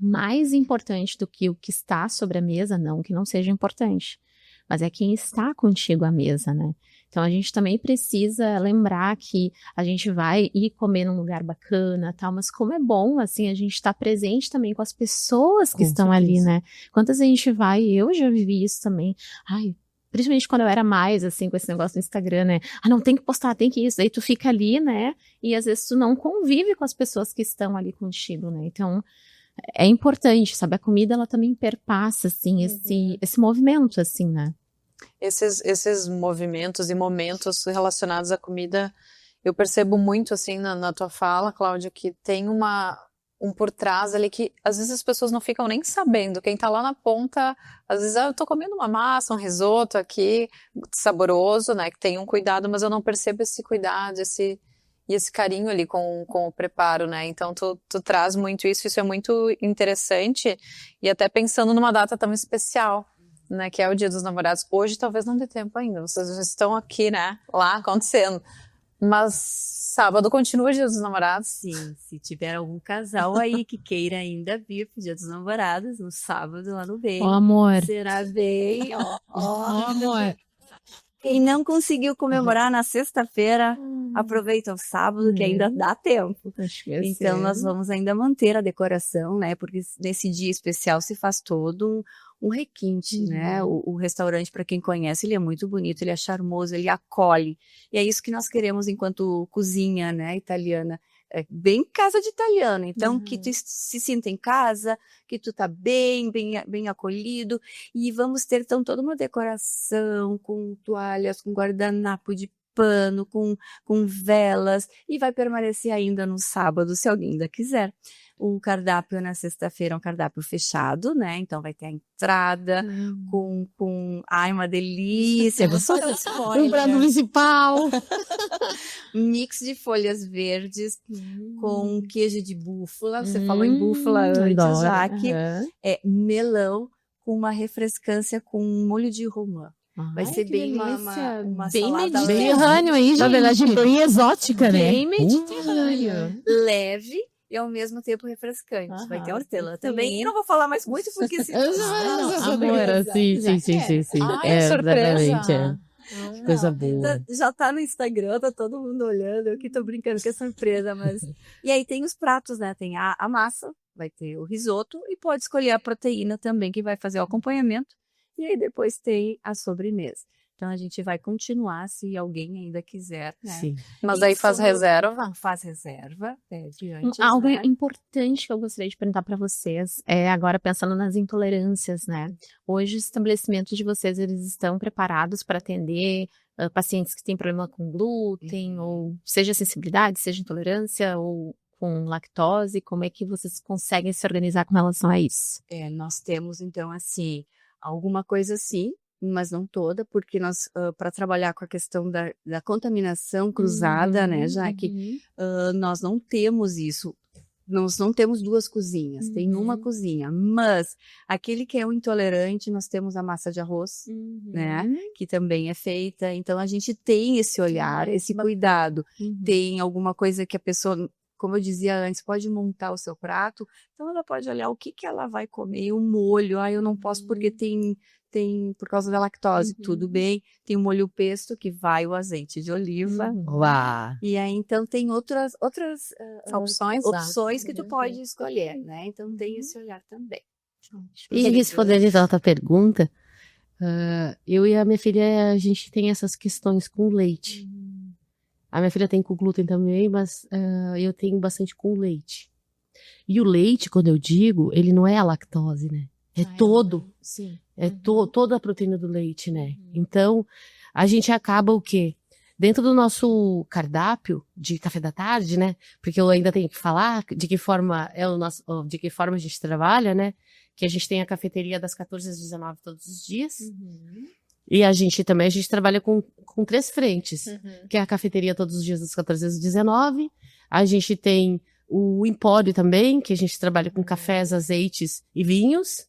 mais importante do que o que está sobre a mesa, não que não seja importante, mas é quem está contigo à mesa, né? Então a gente também precisa lembrar que a gente vai ir comer num lugar bacana, tal, mas como é bom, assim, a gente estar presente também com as pessoas que estão ali, né? Quantas a gente vai, eu já vivi isso também, principalmente quando eu era mais, assim, com esse negócio do Instagram, né? Não, tem que postar, tem que isso. Aí tu fica ali, né? E às vezes tu não convive com as pessoas que estão ali contigo, né? Então é importante, sabe? A comida, ela também perpassa, assim, esse movimento, assim, né? Esses movimentos e momentos relacionados à comida, eu percebo muito, assim, na tua fala, Cláudia, que tem um por trás ali que, às vezes, as pessoas não ficam nem sabendo. Quem tá lá na ponta, às vezes, eu tô comendo uma massa, um risoto aqui, saboroso, né? Que tem um cuidado, mas eu não percebo esse cuidado, esse carinho ali com o preparo, né? Então, tu traz muito isso é muito interessante, e até pensando numa data tão especial, né? Que é o Dia dos Namorados. Hoje, talvez não dê tempo ainda, vocês já estão aqui, né? Lá, acontecendo. Mas sábado continua o Dia dos Namorados. Sim, se tiver algum casal aí que queira ainda vir pro Dia dos Namorados, no sábado lá no Bem. Amor. Será bem, amor. Quem não conseguiu comemorar na sexta-feira, aproveita o sábado, que ainda dá tempo. Então, nós vamos ainda manter a decoração, né? Porque nesse dia especial se faz todo um requinte, né? O restaurante, para quem conhece, ele é muito bonito, ele é charmoso, ele acolhe. E é isso que nós queremos enquanto cozinha, né, italiana. É bem casa de italiano, então que tu se sinta em casa, que tu tá bem acolhido, e vamos ter então toda uma decoração com toalhas, com guardanapo de pano, com velas, e vai permanecer ainda no sábado, se alguém ainda quiser. O cardápio na sexta-feira é um cardápio fechado, né? Então vai ter a entrada com uma delícia, um prato principal, mix de folhas verdes com queijo de búfala. Você falou em búfala antes, já que é melão com uma refrescância com molho de romã. Vai ser que bem delícia. uma bem salada mediterrâneo aí, gente. Na verdade, bem exótica, né? Bem mediterrâneo. leve e ao mesmo tempo refrescante. Vai ter hortelã também. E não vou falar mais muito porque se Amor, sim. Ai, surpresa. Exatamente, coisa boa. já tá no Instagram, tá todo mundo olhando. Eu que tô brincando que é surpresa, mas. E aí tem os pratos, né? Tem a massa, vai ter o risoto e pode escolher a proteína também, que vai fazer o acompanhamento. E aí depois tem a sobremesa. Então a gente vai continuar se alguém ainda quiser, né? Sim. Mas aí faz reserva? Faz reserva, pede antes, Algo né? importante que eu gostaria de perguntar para vocês é agora pensando nas intolerâncias, né? Hoje os estabelecimentos de vocês, eles estão preparados para atender pacientes que têm problema com glúten, ou seja sensibilidade, seja intolerância, ou com lactose, como é que vocês conseguem se organizar com relação a isso? Nós temos, então, assim, alguma coisa assim, mas não toda, porque nós, para trabalhar com a questão da contaminação cruzada, né, já que nós não temos isso. Nós não temos duas cozinhas, tem uma cozinha, mas aquele que é o intolerante, nós temos a massa de arroz, né, que também é feita, então a gente tem esse olhar, esse cuidado, tem alguma coisa que a pessoa, como eu dizia antes, pode montar o seu prato, então ela pode olhar o que ela vai comer, o molho, eu não posso porque tem por causa da lactose, tudo bem, tem o molho pesto que vai o azeite de oliva, Uau. e aí então tem outras Opções, que tu pode escolher, né, então tem esse olhar também. E respondendo a outra pergunta, eu e a minha filha, a gente tem essas questões com leite. A minha filha tem com glúten também, mas eu tenho bastante com leite. E o leite, quando eu digo, ele não é a lactose, né? É todo. Sim. Toda a proteína do leite, né? Então, a gente acaba o quê? Dentro do nosso cardápio de café da tarde, né? Porque eu ainda tenho que falar de que forma de que forma a gente trabalha, né? Que a gente tem a cafeteria das 14 às 19 todos os dias. E a gente trabalha com 3 frentes, que é a cafeteria todos os dias das 14 às 19. A gente tem o empório também, que a gente trabalha com cafés, azeites e vinhos.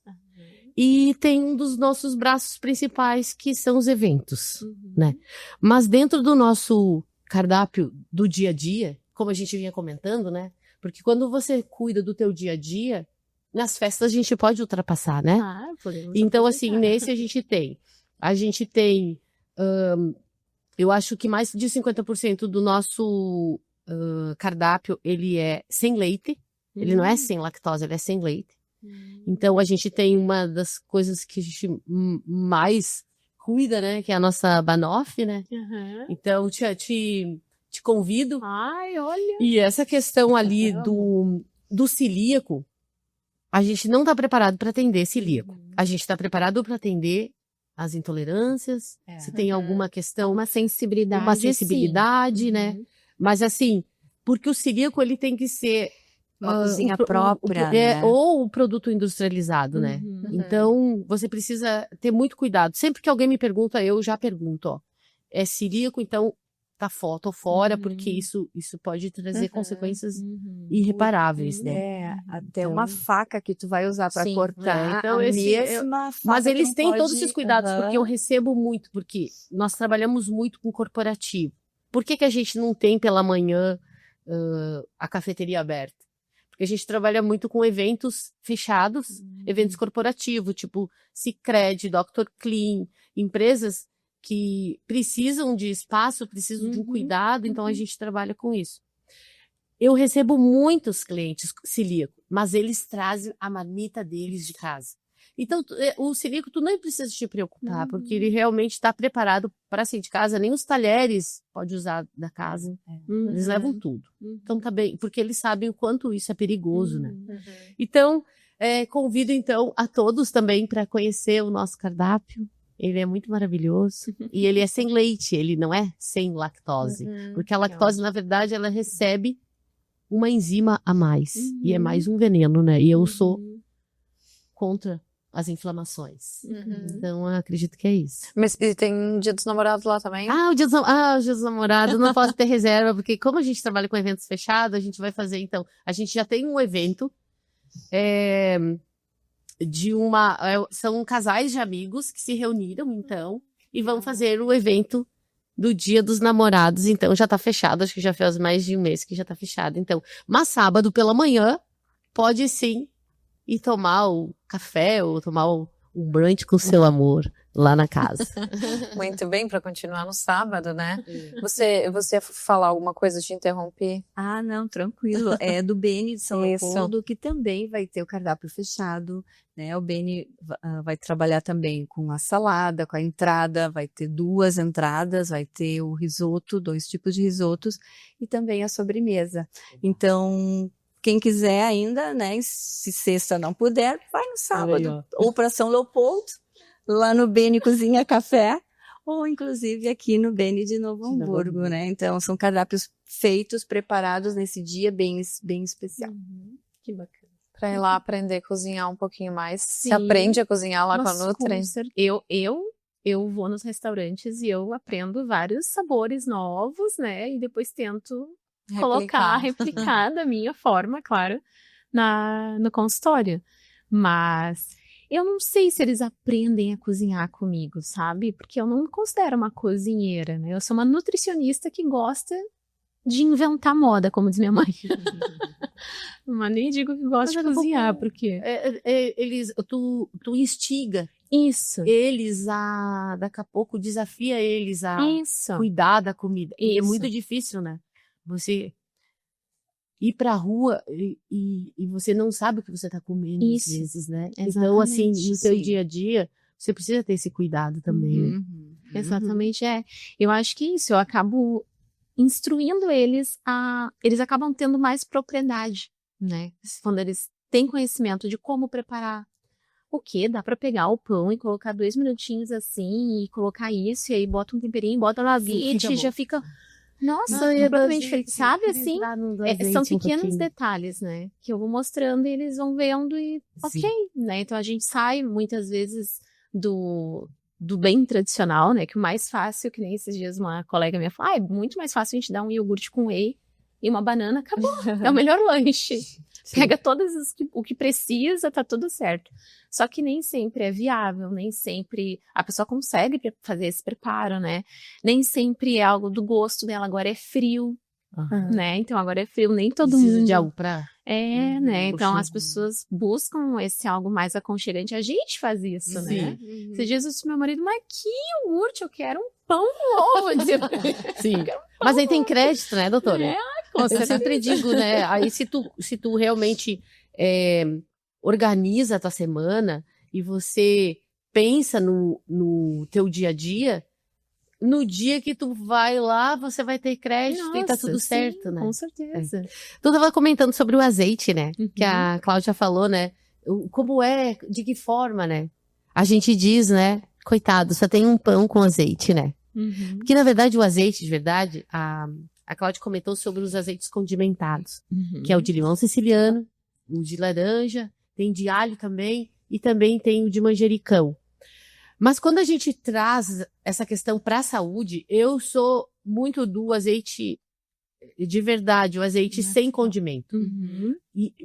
E tem um dos nossos braços principais, que são os eventos, né? Mas dentro do nosso cardápio do dia a dia, como a gente vinha comentando, né? Porque quando você cuida do teu dia a dia, nas festas a gente pode ultrapassar, né? Então, assim, nesse a gente tem, eu acho que mais de 50% do nosso cardápio, ele é sem leite, ele não é sem lactose, ele é sem leite. Então, a gente tem uma das coisas que a gente mais cuida, né, que é a nossa banoffee, né? Então, te convido. Ai, olha! E essa questão ali do celíaco, a gente não está preparado para atender celíaco. A gente está preparado para atender as intolerâncias, se tem alguma questão... Uma sensibilidade, né? Mas assim, porque o celíaco, ele tem que ser... Uma cozinha própria, né? Ou o produto industrializado, né? Então, você precisa ter muito cuidado. Sempre que alguém me pergunta, eu já pergunto, é celíaco, então tá fora, porque isso pode trazer consequências irreparáveis, né? Até uma faca que tu vai usar para cortar, então, mesma faca. Mas eles têm todos esses cuidados, porque eu recebo muito, porque nós trabalhamos muito com corporativo. Por que a gente não tem pela manhã a cafeteria aberta? Porque a gente trabalha muito com eventos fechados, eventos corporativos, tipo Sicredi, Dr. Clean, empresas que precisam de espaço, precisam de um cuidado, então a gente trabalha com isso. Eu recebo muitos clientes celíacos, mas eles trazem a marmita deles de casa. Então, o celíaco, tu nem precisa te preocupar, porque ele realmente está preparado para sair de casa, nem os talheres pode usar da casa, eles levam tudo. Então, tá bem, porque eles sabem o quanto isso é perigoso, né? Então, convido, então, a todos também para conhecer o nosso cardápio. Ele é muito maravilhoso e ele é sem leite, ele não é sem lactose, porque a lactose, na verdade, ela recebe uma enzima a mais e é mais um veneno, né? E eu sou contra as inflamações. Então, eu acredito que é isso. Mas e tem Dia dos Namorados lá também? O Dia dos Namorados, não posso ter reserva, porque como a gente trabalha com eventos fechados, a gente vai fazer, então, a gente já tem um evento são casais de amigos que se reuniram, então, e vamos fazer o evento do Dia dos Namorados. Então já tá fechado, acho que já faz mais de um mês que já tá fechado. Então, mas sábado pela manhã, pode sim ir tomar o café ou tomar um brunch com seu amor lá na casa. Muito bem, para continuar no sábado, né? Você ia falar alguma coisa, te interrompi? Ah, não, tranquilo. É do Beni de São Isso. Leopoldo, que também vai ter o cardápio fechado, né? O Beni vai trabalhar também com a salada, com a entrada, vai ter 2 entradas, vai ter o risoto, 2 tipos de risotos, e também a sobremesa. Então, quem quiser ainda, né? Se sexta não puder, vai no sábado. Ou para São Leopoldo, lá no Beni Cozinha Café, ou inclusive aqui no Beni de Novo Hamburgo, né? Então, são cardápios feitos, preparados nesse dia bem especial. Que bacana. Para ir lá aprender a cozinhar um pouquinho mais. Você Sim. aprende a cozinhar lá com a Nossa, Nutri? Eu vou nos restaurantes e eu aprendo vários sabores novos, né? E depois tento replicar da minha forma, claro, no consultório. Mas eu não sei se eles aprendem a cozinhar comigo, sabe? Porque eu não me considero uma cozinheira, né? Eu sou uma nutricionista que gosta de inventar moda, como diz minha mãe. Mas nem digo que gosto de cozinhar, porque... Tu instiga Isso. eles daqui a pouco desafia eles a cuidar da comida. E é Isso. muito difícil, né? Você ir pra rua e você não sabe o que você tá comendo às Isso. vezes, né? Exatamente. Então, assim, no seu Sim. dia a dia, você precisa ter esse cuidado também. né? Exatamente, Eu acho que isso, eu acabo instruindo eles eles acabam tendo mais propriedade, né? Quando eles têm conhecimento de como preparar. O quê? Dá pra pegar o pão e colocar 2 minutinhos assim, e colocar isso, e aí bota um temperinho, bota no azeite, e já fica... Nossa, completamente diferente. Sabe, assim? São pequenos detalhes, né? Que eu vou mostrando e eles vão vendo e ok, né? Então a gente sai muitas vezes do bem tradicional, né? Que o mais fácil, que nem esses dias uma colega minha falou, é muito mais fácil a gente dar um iogurte com whey e uma banana, acabou. É o melhor lanche. Pega o que precisa, tá tudo certo. Só que nem sempre é viável, nem sempre a pessoa consegue fazer esse preparo, né? Nem sempre é algo do gosto dela, agora é frio, né? Então agora é frio, nem todo Precisa mundo... de algo pra... né? Então Puxa. as pessoas buscam esse algo mais aconchegante. A gente faz isso, né? Esses dias eu disse pro meu marido, mas que iogurte, eu quero um pão novo. Sim. Mas aí tem crédito, né, doutora? Com Eu certeza. sempre digo, né? Aí se tu realmente organiza a tua semana e você pensa no teu dia a dia, no dia que tu vai lá, você vai ter crédito e tá tudo sim, certo, né? Com certeza. Tu tava comentando sobre o azeite, né? Que a Cláudia falou, né? Como é, de que forma, né? A gente diz, né? Coitado, só tem um pão com azeite, né? Porque, na verdade, o azeite, de verdade, a Cláudia comentou sobre os azeites condimentados, que é o de limão siciliano, o de laranja, tem de alho também, e também tem o de manjericão. Mas quando a gente traz essa questão para a saúde, eu sou muito do azeite de verdade, o azeite sem condimento.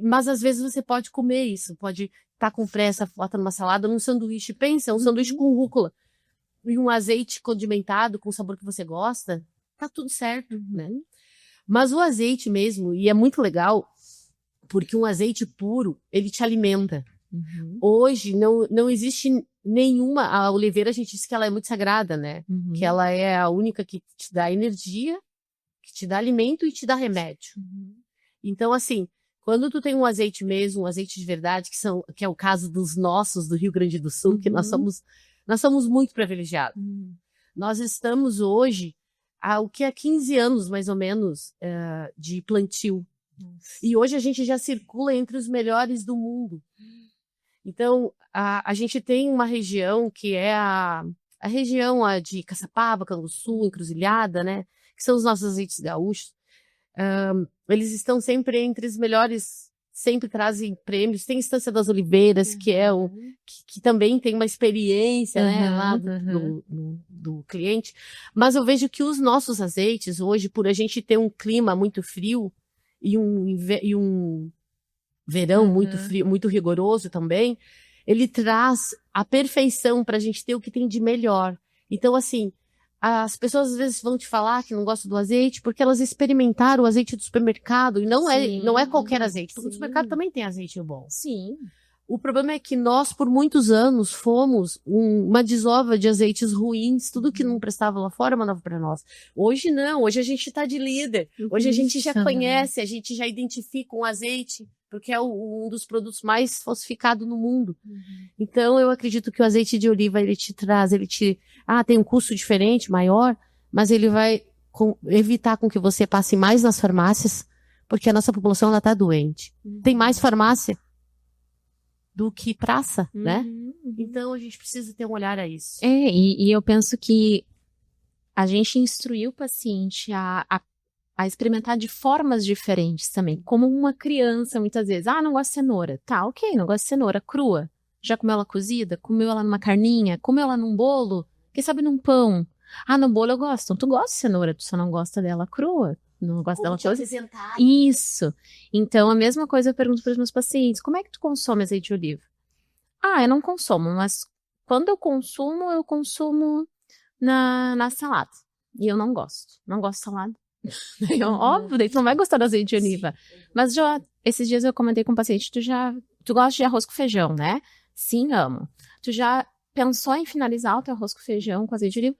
Mas às vezes você pode comer isso, pode estar com pressa, bota numa salada, num sanduíche. Pensa, um sanduíche com rúcula e um azeite condimentado com o sabor que você gosta, tá tudo certo, né? Mas o azeite mesmo, e é muito legal, porque um azeite puro, ele te alimenta. Hoje não existe nenhuma. A oliveira, a gente diz que ela é muito sagrada, né? Que ela é a única que te dá energia, que te dá alimento e te dá remédio. Então, assim, quando tu tem um azeite mesmo, um azeite de verdade, que é o caso dos nossos do Rio Grande do Sul, que nós somos muito privilegiados. Nós estamos hoje há 15 anos, mais ou menos, de plantio. E hoje a gente já circula entre os melhores do mundo. Então, a gente tem uma região que é a região de Caçapava, Canguçu, Encruzilhada, né? Que são os nossos azeites gaúchos. Eles estão sempre entre os melhores, sempre trazem prêmios. Tem Estância das Oliveiras, que é que também tem uma experiência, né, lá do cliente. Mas eu vejo que os nossos azeites hoje, por a gente ter um clima muito frio e um verão muito frio, muito rigoroso também, ele traz a perfeição para a gente ter o que tem de melhor, Então, assim, as pessoas às vezes vão te falar que não gostam do azeite porque elas experimentaram o azeite do supermercado e não é qualquer azeite. Porque no supermercado também tem azeite bom. Sim. O problema é que nós, por muitos anos, fomos uma desova de azeites ruins, tudo que não prestava lá fora mandava para nós. Hoje não, hoje a gente está de líder. Hoje a gente já conhece, a gente já identifica um azeite, porque é um dos produtos mais falsificados no mundo. Então, eu acredito que o azeite de oliva, tem um custo diferente, maior, mas ele vai evitar com que você passe mais nas farmácias, porque a nossa população está doente. Tem mais farmácia do que praça, né? Então, a gente precisa ter um olhar a isso. E eu penso que a gente instruiu o paciente a experimentar de formas diferentes também. Como uma criança, muitas vezes. Não gosto de cenoura. Tá, ok, não gosto de cenoura crua. Já comeu ela cozida? Comeu ela numa carninha? Comeu ela num bolo? Quem sabe num pão? No bolo eu gosto. Então, tu gosta de cenoura, tu só não gosta dela crua. Não gosta dela cozida. Isso. Então, a mesma coisa eu pergunto para os meus pacientes. Como é que tu consome azeite de oliva? Eu não consumo, mas quando eu consumo na salada. E eu não gosto. Não gosto de salada. Óbvio, daí tu não vai gostar do azeite de oliva. Mas esses dias eu comentei com um paciente, tu gosta de arroz com feijão, né? Sim, amo. Tu já pensou em finalizar o teu arroz com feijão com azeite de oliva?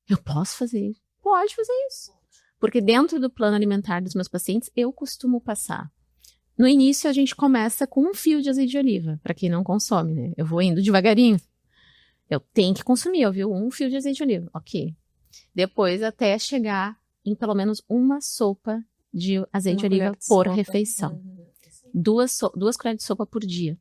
Eu posso fazer isso? Pode fazer isso. Porque dentro do plano alimentar dos meus pacientes, eu costumo passar. No início, a gente começa com um fio de azeite de oliva, para quem não consome, né? Eu vou indo devagarinho. Eu tenho que consumir, viu? Um fio de azeite de oliva, ok. Depois, até chegar em pelo menos uma sopa de azeite de oliva por refeição. Duas colheres de sopa por dia.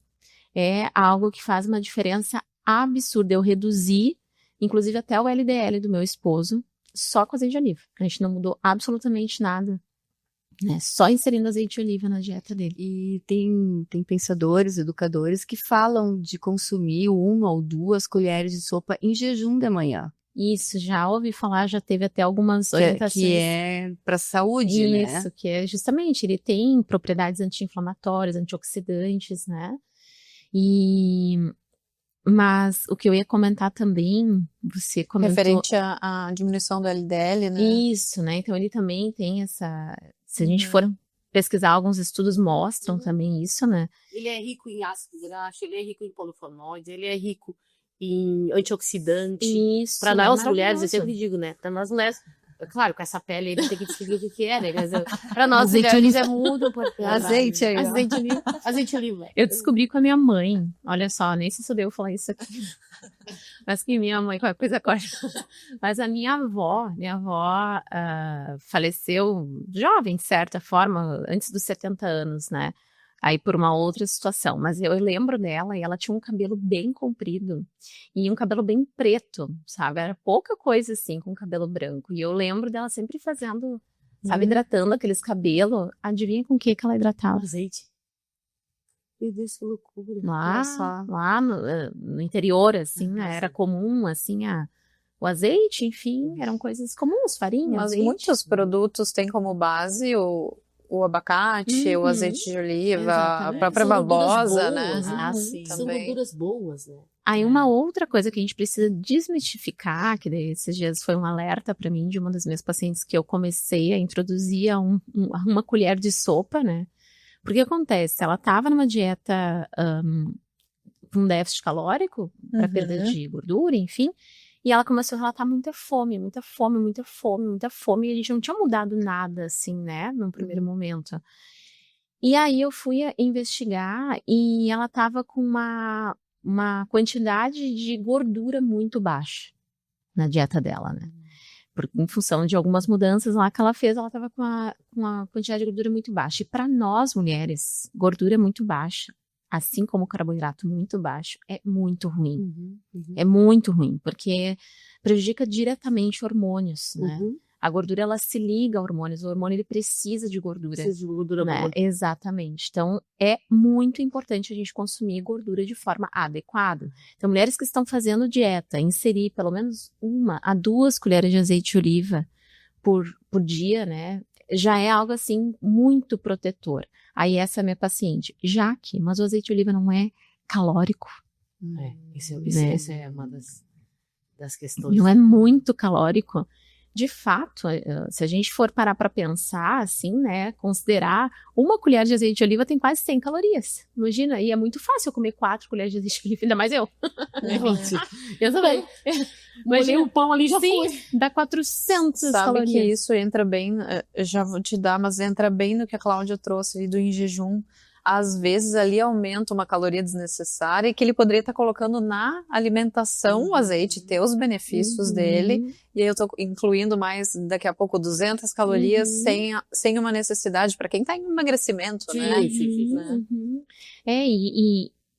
É algo que faz uma diferença absurda. Eu reduzi, inclusive até o LDL do meu esposo, só com azeite de oliva. A gente não mudou absolutamente nada, né? Só inserindo azeite de oliva na dieta dele. E tem pensadores, educadores que falam de consumir 1 ou 2 colheres de sopa em jejum da manhã. Isso, já ouvi falar, já teve até algumas orientações. Que é para saúde, né? Isso, que é justamente, ele tem propriedades anti-inflamatórias, antioxidantes, né? Mas o que eu ia comentar também, você comentou... Referente à diminuição do LDL, né? Isso, né? Então ele também tem essa... Se a gente for pesquisar, alguns estudos mostram também isso, né? Ele é rico em ácido graxo, ele é rico em polifenóis, ele é rico em antioxidante. Isso. Para nós mulheres, eu sempre digo, né? Para nós mulheres, claro, com essa pele ele tem que descobrir o que é, né? Para nós mulheres é muito importante. Azeite aí. Azeite de oliva. Eu descobri com a minha mãe, olha só, nem sei se eu devo falar isso aqui. Mas que minha mãe, qualquer coisa corta. Mas a minha avó faleceu jovem, de certa forma, antes dos 70 anos, né? Aí por uma outra situação. Mas eu lembro dela e ela tinha um cabelo bem comprido e um cabelo bem preto, sabe? Era pouca coisa assim com cabelo branco. E eu lembro dela sempre fazendo, sabe, hidratando aqueles cabelos. Adivinha com o que ela hidratava? Azeite. Meu Deus, que loucura. Lá no interior, assim, né? Era comum, assim, o azeite, enfim, eram coisas comuns, farinha, Mas azeite. muitos produtos têm como base o abacate, o azeite de oliva, Exatamente. a própria São gorduras babosa, boas, né? Sim. São gorduras boas, né? Aí uma outra coisa que a gente precisa desmistificar, que daí esses dias foi um alerta para mim de uma das minhas pacientes que eu comecei a introduzir uma colher de sopa, né? Porque acontece, ela estava numa dieta com déficit calórico, para perda de gordura, enfim, e ela começou a relatar muita fome, muita fome, muita fome, muita fome, e a gente não tinha mudado nada, assim, né, num primeiro momento. E aí eu fui investigar e ela estava com uma quantidade de gordura muito baixa na dieta dela, né? Em função de algumas mudanças lá que ela fez, ela estava com uma quantidade de gordura muito baixa. E para nós, mulheres, gordura muito baixa, assim como carboidrato muito baixo, é muito ruim. É muito ruim, porque prejudica diretamente hormônios, né? A gordura, ela se liga a hormônios. O hormônio, ele precisa de gordura. Precisa de gordura né? boa. Exatamente. Então, é muito importante a gente consumir gordura de forma adequada. Então, mulheres que estão fazendo dieta, inserir pelo menos 1 a 2 colheres de azeite de oliva por dia, né? Já é algo, assim, muito protetor. Aí, essa é a minha paciente. Jaque, mas o azeite de oliva não é calórico. Isso é uma das... das questões. Não é muito calórico. De fato, se a gente for parar para pensar, assim, né, considerar uma colher de azeite de oliva tem quase 100 calorias. Imagina, e é muito fácil eu comer 4 colheres de azeite de oliva, ainda mais eu. Eu também. Molhei o pão ali, já Sim, foi. dá 400 Sabe calorias. que isso entra bem, eu já vou te dar, mas entra bem no que a Cláudia trouxe ali do em jejum. Às vezes ali aumenta uma caloria desnecessária e que ele poderia estar colocando na alimentação o azeite, ter os benefícios dele. E aí eu tô incluindo mais, daqui a pouco, 200 calorias sem uma necessidade para quem está em emagrecimento, né? Sim.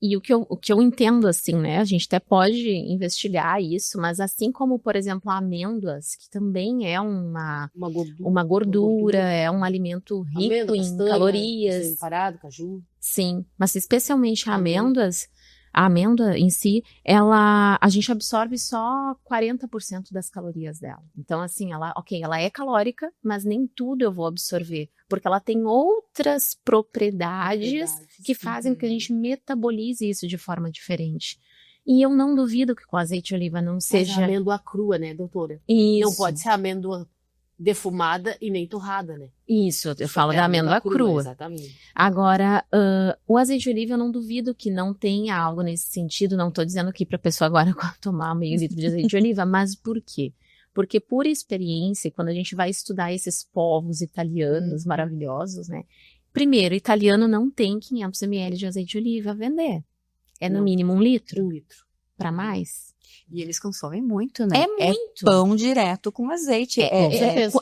E o que eu entendo, assim, né? A gente até pode investigar isso, mas assim como, por exemplo, amêndoas, que também é uma gordura, é um alimento rico Amêndoa, em castanha, calorias. parado, caju. Sim, mas especialmente amêndoas, a amêndoa em si, a gente absorve só 40% das calorias dela. Então, assim, ela é calórica, mas nem tudo eu vou absorver, porque ela tem outras propriedades que fazem com que a gente metabolize isso de forma diferente. E eu não duvido que com azeite de oliva não seja... Mas a amêndoa crua, né, doutora? Isso. Não pode ser amêndoa defumada e nem torrada, né? Isso, eu falo da amêndoa crua. Exatamente. Agora, o azeite de oliva eu não duvido que não tenha algo nesse sentido, não estou dizendo aqui para a pessoa agora tomar meio litro de azeite de oliva, mas por quê? Porque por experiência, quando a gente vai estudar esses povos italianos maravilhosos, né? Primeiro, italiano não tem 500 ml de azeite de oliva a vender. É no mínimo 1 litro. 1 litro. Para mais. E eles consomem muito, né? É muito. Pão direto com azeite.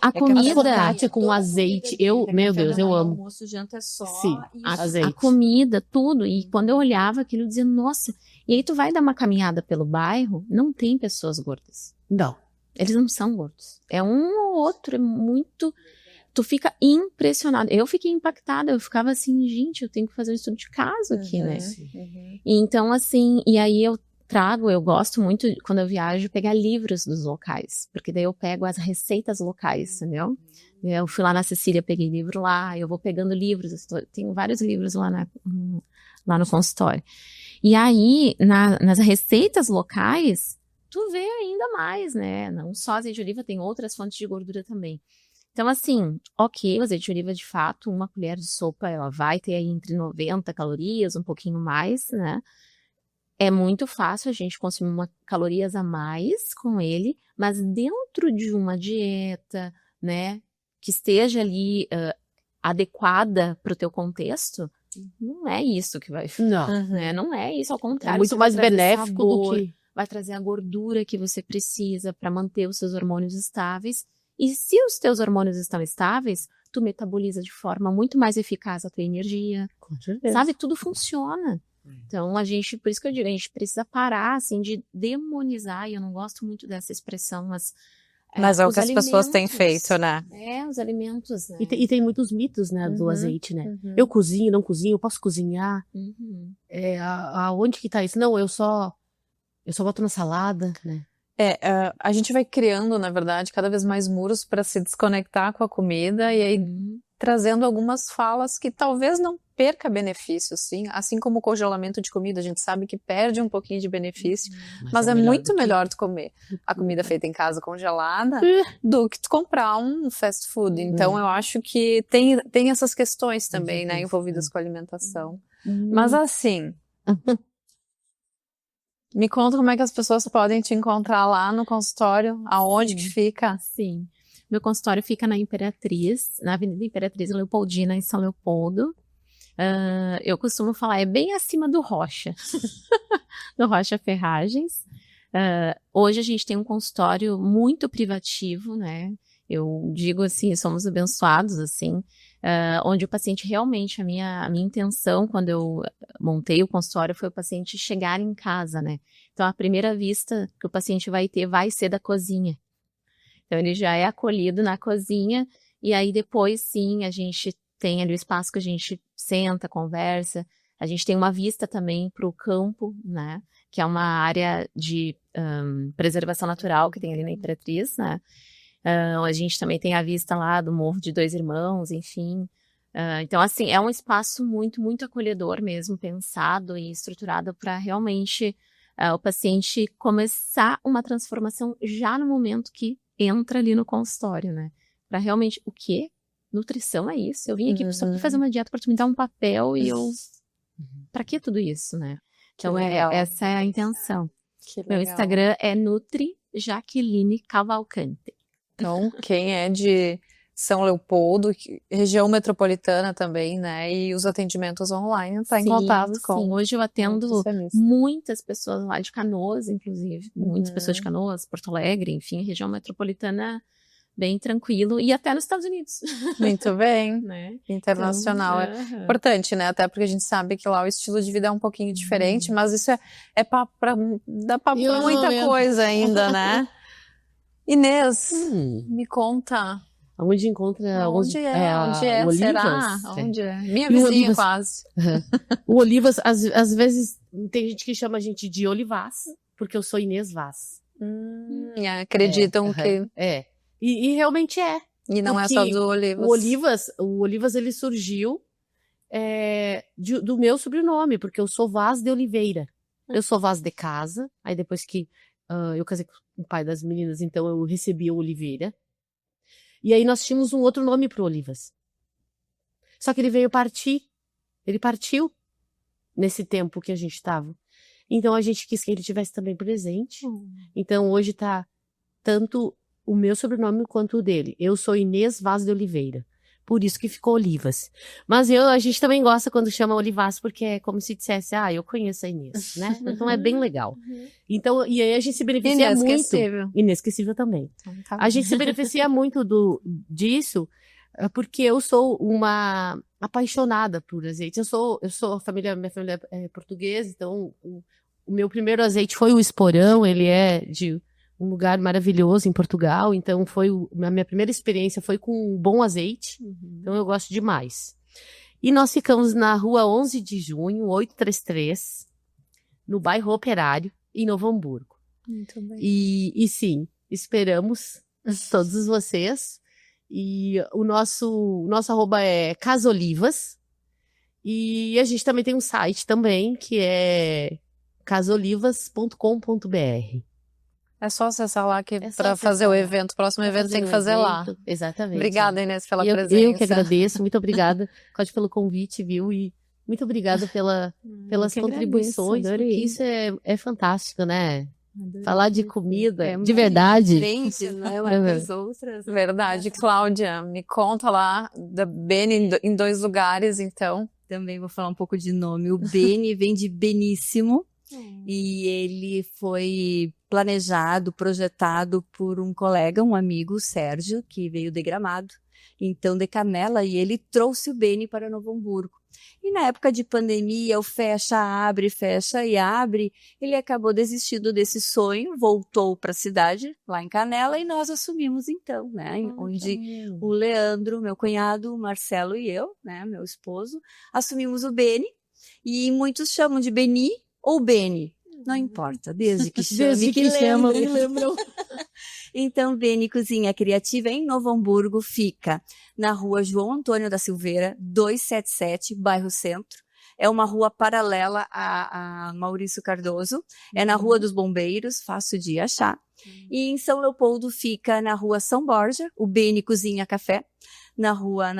A comida... focaccia com azeite, meu Deus, eu amo. Almoço, janta é só. Sim, azeite. A comida, tudo. E quando eu olhava aquilo, eu dizia, nossa... E aí tu vai dar uma caminhada pelo bairro, não tem pessoas gordas. Não. Eles não são gordos. É um ou outro, é muito... Tu fica impressionado. Eu fiquei impactada, eu ficava assim, gente, eu tenho que fazer um estudo de caso aqui, né? E então, assim, e aí eu gosto muito, quando eu viajo, pegar livros dos locais, porque daí eu pego as receitas locais, entendeu? Eu fui lá na Cecília, peguei livro lá, eu vou pegando livros, tenho vários livros lá no consultório. E aí, nas receitas locais, tu vê ainda mais, né? Não só azeite de oliva, tem outras fontes de gordura também. Então, assim, ok, o azeite de oliva, de fato, uma colher de sopa, ela vai ter aí entre 90 calorias, um pouquinho mais, né? É muito fácil a gente consumir calorias a mais com ele, mas dentro de uma dieta, né, que esteja ali adequada para o teu contexto, não é isso que vai... Não. Né? Não é isso, ao contrário. É muito mais benéfico sabor, do que... vai trazer a gordura que você precisa para manter os seus hormônios estáveis. E se os teus hormônios estão estáveis, tu metaboliza de forma muito mais eficaz a tua energia. Com certeza. Sabe? Tudo funciona. Então, por isso que eu digo, a gente precisa parar, assim, de demonizar, e eu não gosto muito dessa expressão, mas é o que as pessoas têm feito, né? Os alimentos, né? E tem muitos mitos, né, do azeite, né? Eu cozinho, não cozinho, eu posso cozinhar. Aonde que tá isso? Não, eu só boto na salada, né? A gente vai criando, na verdade, cada vez mais muros para se desconectar com a comida e aí trazendo algumas falas que talvez não perca benefício, sim. Assim como o congelamento de comida, a gente sabe que perde um pouquinho de benefício, mas é muito melhor tu comer a comida feita em casa congelada do que tu comprar um fast food. Então, eu acho que tem essas questões também, né, envolvidas com a alimentação. Mas assim... Me conta como é que as pessoas podem te encontrar lá no consultório, aonde que fica? Sim, meu consultório fica na Avenida Imperatriz Leopoldina, em São Leopoldo. Eu costumo falar, é bem acima do Rocha, do Rocha Ferragens. Hoje a gente tem um consultório muito privativo, né? Eu digo assim, somos abençoados, assim, onde o paciente realmente, a minha intenção quando eu montei o consultório foi o paciente chegar em casa, né? Então, a primeira vista que o paciente vai ter vai ser da cozinha. Então, ele já é acolhido na cozinha e aí depois, sim, a gente tem ali o espaço que a gente senta, conversa. A gente tem uma vista também para o campo, né? Que é uma área de preservação natural que tem ali na Imperatriz, né? A gente também tem a vista lá do Morro de Dois Irmãos, enfim. Então, assim, é um espaço muito, muito acolhedor mesmo, pensado e estruturado para realmente o paciente começar uma transformação já no momento que entra ali no consultório, né? Para realmente, o quê? Nutrição é isso? Eu vim aqui só para fazer uma dieta para tu me dar um papel e eu... Para que tudo isso, né? Então, essa é a intenção. Meu Instagram é Nutri Jaqueline Cavalcante. Então, quem é de São Leopoldo, região metropolitana também, né? E os atendimentos online, tá em contato com... Sim, hoje eu atendo muitas pessoas lá de Canoas, inclusive. Muitas pessoas de Canoas, Porto Alegre, enfim, região metropolitana bem tranquilo. E até nos Estados Unidos. Muito bem. Né? Internacional. Então, É importante, né? Até porque a gente sabe que lá o estilo de vida é um pouquinho diferente, mas isso dá pra muita coisa ainda, né? Inês, me conta. Onde encontra... Onde é? o Olivas? Será? Onde é? Minha E o vizinha, Olivas? quase. O Olivas, às vezes, tem gente que chama a gente de Olivaz, porque eu sou Inês Vaz. Acreditam que... E realmente é. E não é só do Olivas. O Olivas, ele surgiu do meu sobrenome, porque eu sou Vaz de Oliveira. Eu sou Vaz de casa, aí depois que eu casei com o pai das meninas, então eu recebi o Oliveira. E aí nós tínhamos um outro nome pro Olivas. Só que ele veio partir. Ele partiu nesse tempo que a gente estava. Então a gente quis que ele tivesse também presente. Então hoje tá tanto o meu sobrenome quanto o dele. Eu sou Inês Vaz de Oliveira. Por isso que ficou Olivas. Mas a gente também gosta quando chama Olivaz, porque é como se dissesse, eu conheço a Inês, né? Então é bem legal. Então, e aí a gente se beneficia Inesquecível. muito. Inesquecível também. Então, tá a gente se beneficia muito disso, porque eu sou uma apaixonada por azeite. Minha família é portuguesa, então o meu primeiro azeite foi o Esporão, ele é de um lugar maravilhoso em Portugal, então a minha primeira experiência foi com um bom azeite, então eu gosto demais. E nós ficamos na rua 11 de junho, 833, no bairro Operário, em Novo Hamburgo. Muito bem. E sim, esperamos todos vocês, e o nosso arroba é Casolivas, e a gente também tem um site também, que é casolivas.com.br. É só acessar lá para fazer o evento. O próximo evento tem que fazer lá. Exatamente. Obrigada, Inês, pela presença. Eu que agradeço. Muito obrigada, Cláudia, pelo convite, viu? E muito obrigada pelas contribuições. Porque isso é fantástico, né? Adorei. Falar de comida, de verdade. Diferente, né? Uma das outras. Verdade. Cláudia, me conta lá da Beni em 2 lugares, então. Também vou falar um pouco de nome. O Beni vem de Beníssimo. E ele foi planejado, projetado por um colega, um amigo, o Sérgio, que veio de Gramado, então de Canela, e ele trouxe o Beni para Novo Hamburgo. E na época de pandemia, o fecha, e abre, ele acabou desistindo desse sonho, voltou para a cidade, lá em Canela, e nós assumimos então, né, onde o Leandro, meu cunhado, o Marcelo e eu, né, meu esposo, assumimos o Beni, e muitos chamam de Beni, ou Beni, não importa, desde que chama, me lembram. Então, Beni Cozinha Criativa em Novo Hamburgo fica na rua João Antônio da Silveira, 277, bairro Centro. É uma rua paralela a Maurício Cardoso, é na Rua dos Bombeiros, fácil de achar. E em São Leopoldo fica na rua São Borja, o Beni Cozinha Café, na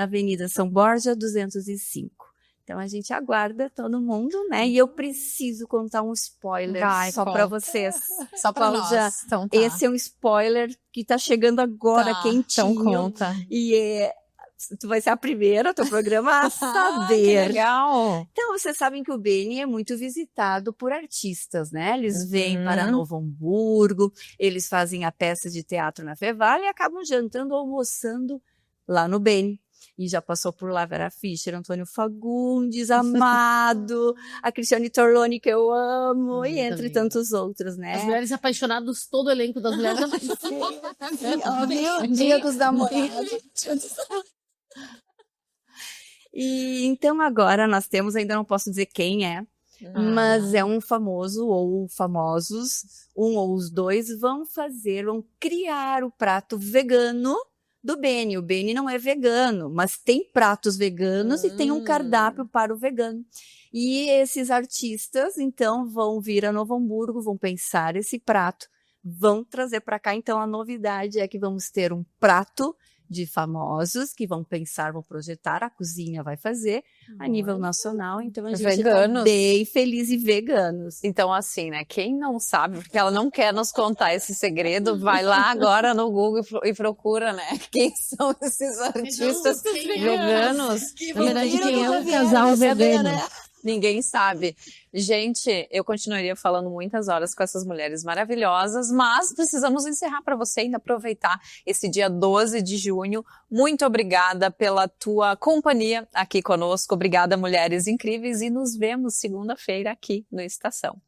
Avenida São Borja, 205. Então a gente aguarda todo mundo, né? E eu preciso contar um spoiler só para vocês. Só para nós. Então, tá. Esse é um spoiler que tá chegando agora, quentinho. Então conta. E tu vai ser a primeira, teu programa, a saber. Que legal! Então, vocês sabem que o Beni é muito visitado por artistas, né? Eles vêm para Novo Hamburgo, eles fazem a peça de teatro na Feval e acabam jantando ou almoçando lá no Beni. E já passou por lá Vera Fischer, Antônio Fagundes, Amado, a Cristiane Torloni, que eu amo, e entre tantos outros, né? As mulheres apaixonadas, todo o elenco das mulheres. Dia dos namorados. E então agora nós temos, ainda não posso dizer quem é, mas é um famoso ou famosos, um ou os dois vão criar o prato vegano do Beni. O Beni não é vegano, mas tem pratos veganos e tem um cardápio para o vegano. E esses artistas, então, vão vir a Novo Hamburgo, vão pensar esse prato, vão trazer para cá. Então, a novidade é que vamos ter um prato de famosos que vão pensar, vão projetar, a cozinha vai fazer a nível nacional. Então, a gente tá bem feliz e veganos. Então, assim, né? Quem não sabe, porque ela não quer nos contar esse segredo, vai lá agora no Google e procura, né? Quem são esses artistas veganos? Na verdade, quem é um casal vegano? Ninguém sabe. Gente, eu continuaria falando muitas horas com essas mulheres maravilhosas, mas precisamos encerrar para você ainda aproveitar esse dia 12 de junho. Muito obrigada pela tua companhia aqui conosco. Obrigada, mulheres incríveis, e nos vemos segunda-feira aqui no Estação.